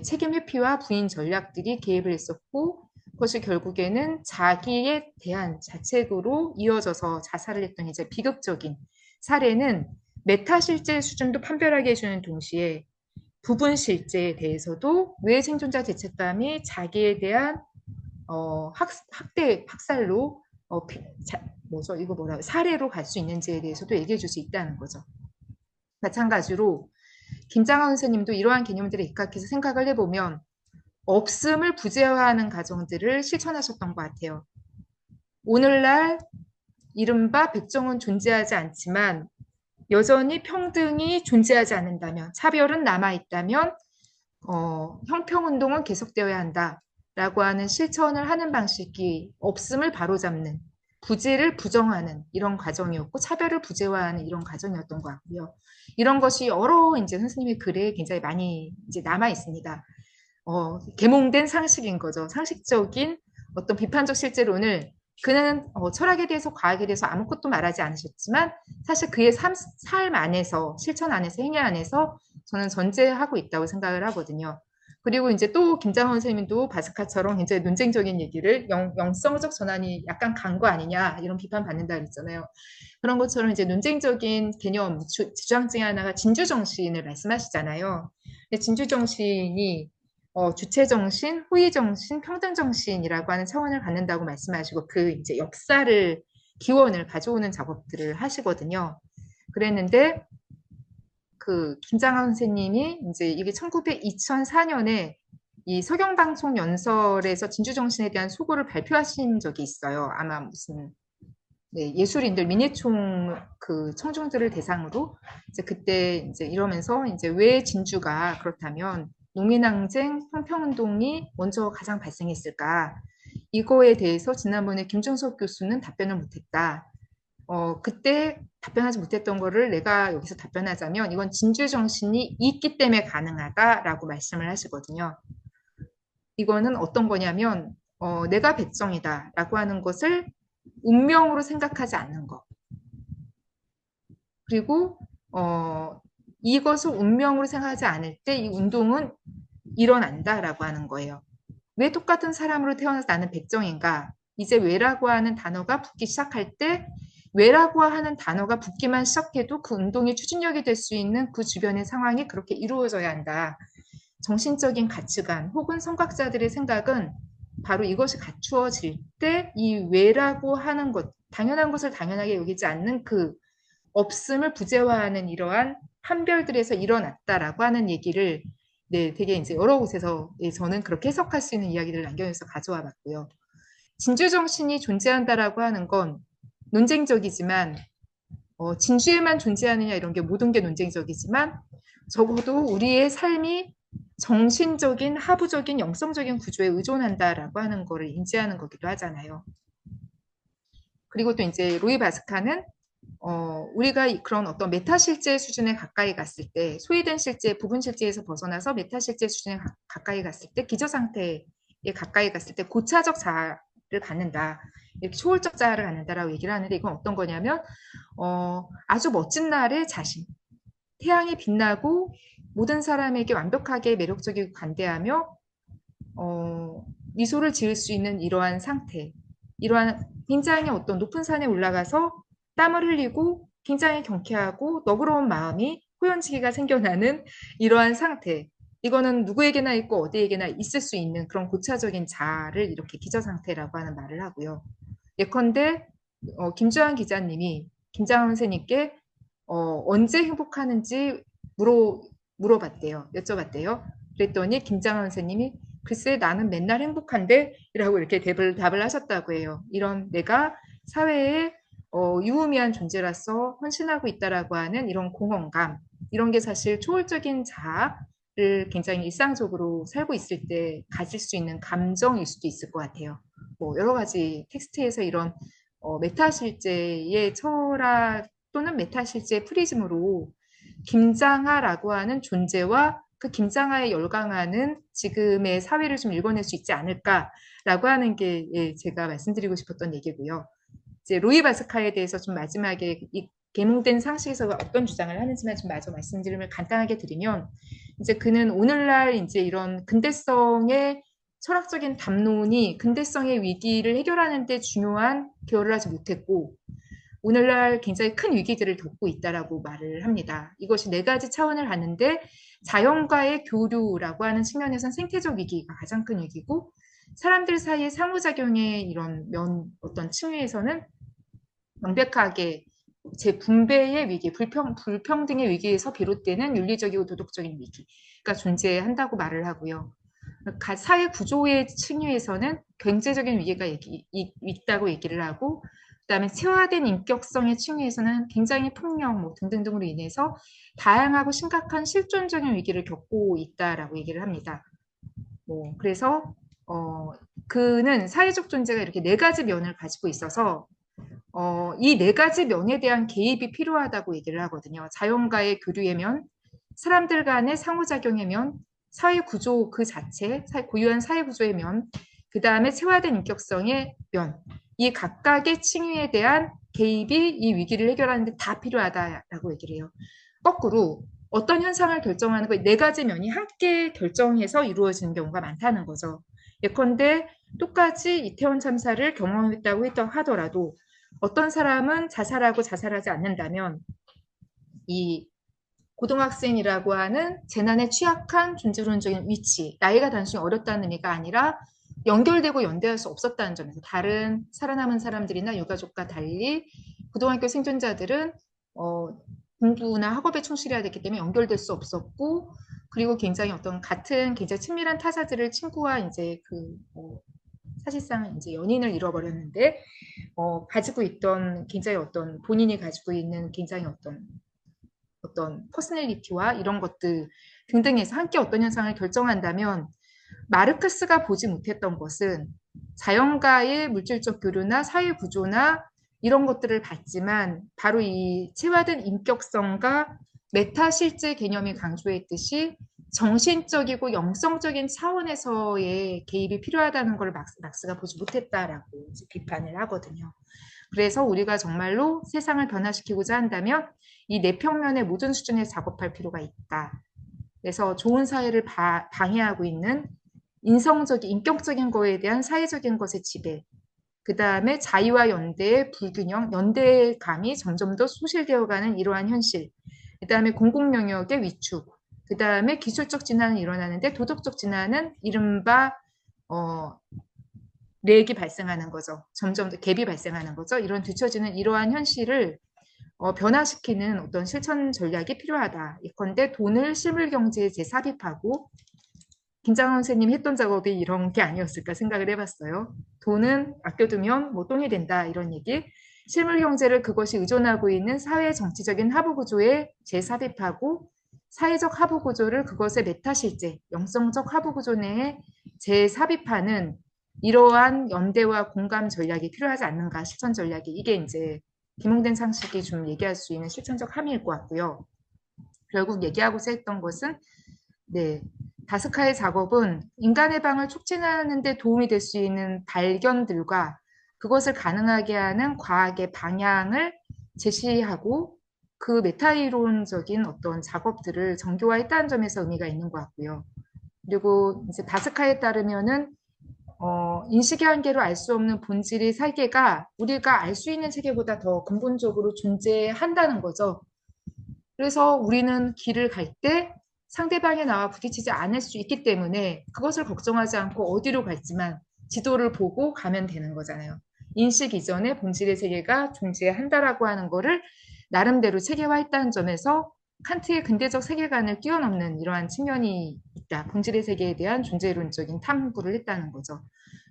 [SPEAKER 1] 책임 회피와 부인 전략들이 개입을 했었고 그것이 결국에는 자기에 대한 자책으로 이어져서 자살을 했던 이제 비극적인 사례는 메타 실제 수준도 판별하게 해주는 동시에 부분 실제에 대해서도 왜 생존자 죄책감이 자기에 대한 학대 학살로 사례로 갈 수 있는지에 대해서도 얘기해 줄 수 있다는 거죠. 마찬가지로 김장하 선생님도 이러한 개념들에 입각해서 생각을 해보면 없음을 부재화하는 과정들을 실천하셨던 것 같아요. 오늘날 이른바 백정은 존재하지 않지만 여전히 평등이 존재하지 않는다면, 차별은 남아있다면 형평운동은 계속되어야 한다라고 하는 실천을 하는 방식이 없음을 바로잡는, 부재를 부정하는 이런 과정이었고 차별을 부재화하는 이런 과정이었던 것 같고요. 이런 것이 여러 이제 선생님의 글에 굉장히 많이 이제 남아 있습니다. 계몽된 상식인 거죠. 상식적인 어떤 비판적 실제론을 그는 철학에 대해서 과학에 대해서 아무것도 말하지 않으셨지만 사실 그의 삶 안에서 실천 안에서 행위 안에서 저는 전제하고 있다고 생각을 하거든요. 그리고 이제 또 김장원 선생님도 바스카처럼 굉장히 논쟁적인 얘기를 영성적 전환이 약간 간 거 아니냐 이런 비판 받는다 그랬잖아요. 그런 것처럼 이제 논쟁적인 개념 주장 중에 하나가 진주 정신을 말씀하시잖아요. 근데 진주 정신이 주체 정신, 호의 정신, 평등 정신이라고 하는 차원을 갖는다고 말씀하시고 그 이제 역사를 기원을 가져오는 작업들을 하시거든요. 그랬는데 그 김장한 선생님이 이제 이게 2004년에 이 서경방송 연설에서 진주정신에 대한 소고를 발표하신 적이 있어요. 아마 무슨 네, 예술인들 민예총 그 청중들을 대상으로 이제 그때 이제 이러면서 이제 왜 진주가 그렇다면 농민항쟁, 형평운동이 먼저 가장 발생했을까? 이거에 대해서 지난번에 김준석 교수는 답변을 못했다. 그때 답변하지 못했던 거를 내가 여기서 답변하자면 이건 진주 정신이 있기 때문에 가능하다라고 말씀을 하시거든요. 이거는 어떤 거냐면 내가 백정이다라고 하는 것을 운명으로 생각하지 않는 것. 그리고 이것을 운명으로 생각하지 않을 때 이 운동은 일어난다라고 하는 거예요. 왜 똑같은 사람으로 태어나서 나는 백정인가? 이제 왜라고 하는 단어가 붙기 시작할 때 왜라고 하는 단어가 붙기만 시작해도 그 운동이 추진력이 될 수 있는 그 주변의 상황이 그렇게 이루어져야 한다. 정신적인 가치관 혹은 선각자들의 생각은 바로 이것이 갖추어질 때 이 왜라고 하는 것, 당연한 것을 당연하게 여기지 않는 그 없음을 부재화하는 이러한 판별들에서 일어났다라고 하는 얘기를 네, 되게 이제 여러 곳에서 저는 그렇게 해석할 수 있는 이야기들을 남겨서 가져와 봤고요. 진주정신이 존재한다라고 하는 건 논쟁적이지만 진주에만 존재하느냐 이런 게 모든 게 논쟁적이지만 적어도 우리의 삶이 정신적인, 하부적인, 영성적인 구조에 의존한다라고 하는 거를 인지하는 거기도 하잖아요. 그리고 또 이제 로이 바스카는 우리가 그런 어떤 메타실제 수준에 가까이 갔을 때 소외된 실제, 부분 실제에서 벗어나서 메타실제 수준에 가까이 갔을 때 기저상태에 가까이 갔을 때 고차적 자아를 갖는다. 이렇게 초월적 자아를 갖는다라고 얘기를 하는데 이건 어떤 거냐면 아주 멋진 날의 자신. 태양이 빛나고 모든 사람에게 완벽하게 매력적이고 관대하며 미소를 지을 수 있는 이러한 상태. 이러한 굉장히 어떤 높은 산에 올라가서 땀을 흘리고 굉장히 경쾌하고 너그러운 마음이 호연지기가 생겨나는 이러한 상태. 이거는 누구에게나 있고 어디에게나 있을 수 있는 그런 고차적인 자아를 이렇게 기저상태라고 하는 말을 하고요. 예컨대 김주환 기자님이 김장원 선생님께 언제 행복하는지 물어봤대요. 여쭤봤대요. 그랬더니 김장원 선생님이 글쎄 나는 맨날 행복한데 라고 이렇게 답을 하셨다고 해요. 이런 내가 사회에 유의미한 존재로서 헌신하고 있다라고 하는 이런 공헌감 이런 게 사실 초월적인 자아를 굉장히 일상적으로 살고 있을 때 가질 수 있는 감정일 수도 있을 것 같아요. 뭐 여러 가지 텍스트에서 이런 메타실제의 철학 또는 메타실제의 프리즘으로 김장하라고 하는 존재와 그 김장하에 열광하는 지금의 사회를 좀 읽어낼 수 있지 않을까라고 하는 게 제가 말씀드리고 싶었던 얘기고요. 이제 로이 바스카에 대해서 좀 마지막에 이 계몽된 상식에서 어떤 주장을 하는지만 좀 마저 말씀드리면 간단하게 드리면 이제 그는 오늘날 이제 이런 근대성의 철학적인 담론이 근대성의 위기를 해결하는 데 중요한 기여를 하지 못했고 오늘날 굉장히 큰 위기들을 겪고 있다라고 말을 합니다. 이것이 네 가지 차원을 갖는데 자연과의 교류라고 하는 측면에서는 생태적 위기가 가장 큰 위기고 사람들 사이의 상호작용의 이런 어떤 층위에서는 명백하게 재분배의 위기, 불평등의 위기에서 비롯되는 윤리적이고 도덕적인 위기가 존재한다고 말을 하고요. 사회 구조의 층위에서는 경제적인 위기가 있다고 얘기를 하고 그다음에 체화된 인격성의 층위에서는 굉장히 폭력 뭐 등등등으로 인해서 다양하고 심각한 실존적인 위기를 겪고 있다라고 얘기를 합니다. 뭐 그래서 그는 사회적 존재가 이렇게 네 가지 면을 가지고 있어서 이 네 가지 면에 대한 개입이 필요하다고 얘기를 하거든요. 자연과의 교류의 면, 사람들 간의 상호작용의 면, 사회 구조 그 자체, 고유한 사회 구조의 면, 그 다음에 체화된 인격성의 면, 이 각각의 층위에 대한 개입이 이 위기를 해결하는 데 다 필요하다라고 얘기를 해요. 거꾸로 어떤 현상을 결정하는 거 네 가지 면이 함께 결정해서 이루어지는 경우가 많다는 거죠. 예컨대 똑같이 이태원 참사를 경험했다고 하더라도 어떤 사람은 자살하고 자살하지 않는다면 이 고등학생이라고 하는 재난에 취약한 존재론적인 위치, 나이가 단순히 어렸다는 의미가 아니라 연결되고 연대할 수 없었다는 점에서 다른 살아남은 사람들이나 유가족과 달리 고등학교 생존자들은 공부나 학업에 충실해야 됐기 때문에 연결될 수 없었고, 그리고 굉장히 어떤 같은 굉장히 친밀한 타자들을 친구와 이제 사실상 이제 연인을 잃어버렸는데 가지고 있던 굉장히 어떤 본인이 가지고 있는 굉장히 어떤 퍼스널리티와 이런 것들 등등에서 함께 어떤 현상을 결정한다면 마르크스가 보지 못했던 것은 자연과의 물질적 교류나 사회 구조나 이런 것들을 봤지만 바로 이 체화된 인격성과 메타 실제 개념이 강조했듯이 정신적이고 영성적인 차원에서의 개입이 필요하다는 걸 막스가 보지 못했다라고 비판을 하거든요. 그래서 우리가 정말로 세상을 변화시키고자 한다면 이 네 평면의 모든 수준에 작업할 필요가 있다. 그래서 좋은 사회를 방해하고 있는 인성적인, 인격적인 거에 대한 사회적인 것의 지배, 그 다음에 자유와 연대의 불균형, 연대감이 점점 더 소실되어가는 이러한 현실, 그 다음에 공공영역의 위축, 그 다음에 기술적 진화는 일어나는데 도덕적 진화는 이른바 렉이 발생하는 거죠. 점점 더 갭이 발생하는 거죠. 이런 뒤처지는 이러한 현실을 변화시키는 어떤 실천 전략이 필요하다. 예컨대 돈을 실물 경제에 재삽입하고 김장원 선생님이 했던 작업이 이런 게 아니었을까 생각을 해봤어요. 돈은 아껴두면 뭐 똥이 된다 이런 얘기. 실물 경제를 그것이 의존하고 있는 사회 정치적인 하부 구조에 재삽입하고 사회적 하부 구조를 그것의 메타 실제, 영성적 하부 구조 내에 재삽입하는 이러한 연대와 공감 전략이 필요하지 않는가, 실천 전략이. 이게 이제 김홍된 상식이 좀 얘기할 수 있는 실천적 함의일 것 같고요. 결국 얘기하고자 했던 것은 다스카의 작업은 인간의 방을 촉진하는 데 도움이 될 수 있는 발견들과 그것을 가능하게 하는 과학의 방향을 제시하고 그 메타이론적인 어떤 작업들을 정교화했다는 점에서 의미가 있는 것 같고요. 그리고 이제 다스카에 따르면은 인식의 한계로 알 수 없는 본질의 세계가 우리가 알 수 있는 세계보다 더 근본적으로 존재한다는 거죠. 그래서 우리는 길을 갈 때 상대방이 나와 부딪히지 않을 수 있기 때문에 그것을 걱정하지 않고 어디로 갈지만 지도를 보고 가면 되는 거잖아요. 인식 이전에 본질의 세계가 존재한다라고 하는 거를 나름대로 체계화했다는 점에서 칸트의 근대적 세계관을 뛰어넘는 이러한 측면이 있다. 본질의 세계에 대한 존재론적인 탐구를 했다는 거죠.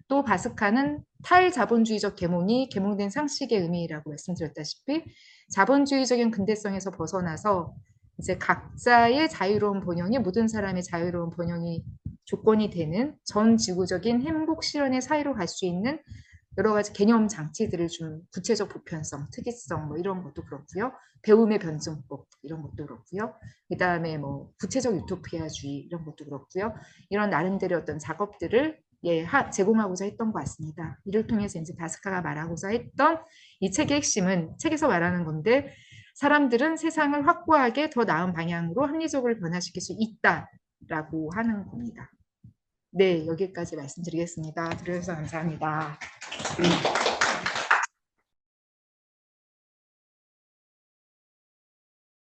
[SPEAKER 1] 또 바스카는 탈자본주의적 계몽이 계몽된 상식의 의미라고 말씀드렸다시피 자본주의적인 근대성에서 벗어나서 이제 각자의 자유로운 번영이 모든 사람의 자유로운 번영이 조건이 되는 전 지구적인 행복 실현의 사이로 갈 수 있는 여러 가지 개념 장치들을 좀 구체적 보편성, 특이성 뭐 이런 것도 그렇고요. 배움의 변증법 이런 것도 그렇고요. 그다음에 뭐 구체적 유토피아주의 이런 것도 그렇고요. 이런 나름대로 어떤 작업들을 제공하고자 했던 것 같습니다. 이를 통해서 이제 바스카가 말하고자 했던 이 책의 핵심은 책에서 말하는 건데 사람들은 세상을 확고하게 더 나은 방향으로 합리적으로 변화시킬 수 있다라고 하는 겁니다. 네, 여기까지 말씀드리겠습니다. 들어주셔서 감사합니다.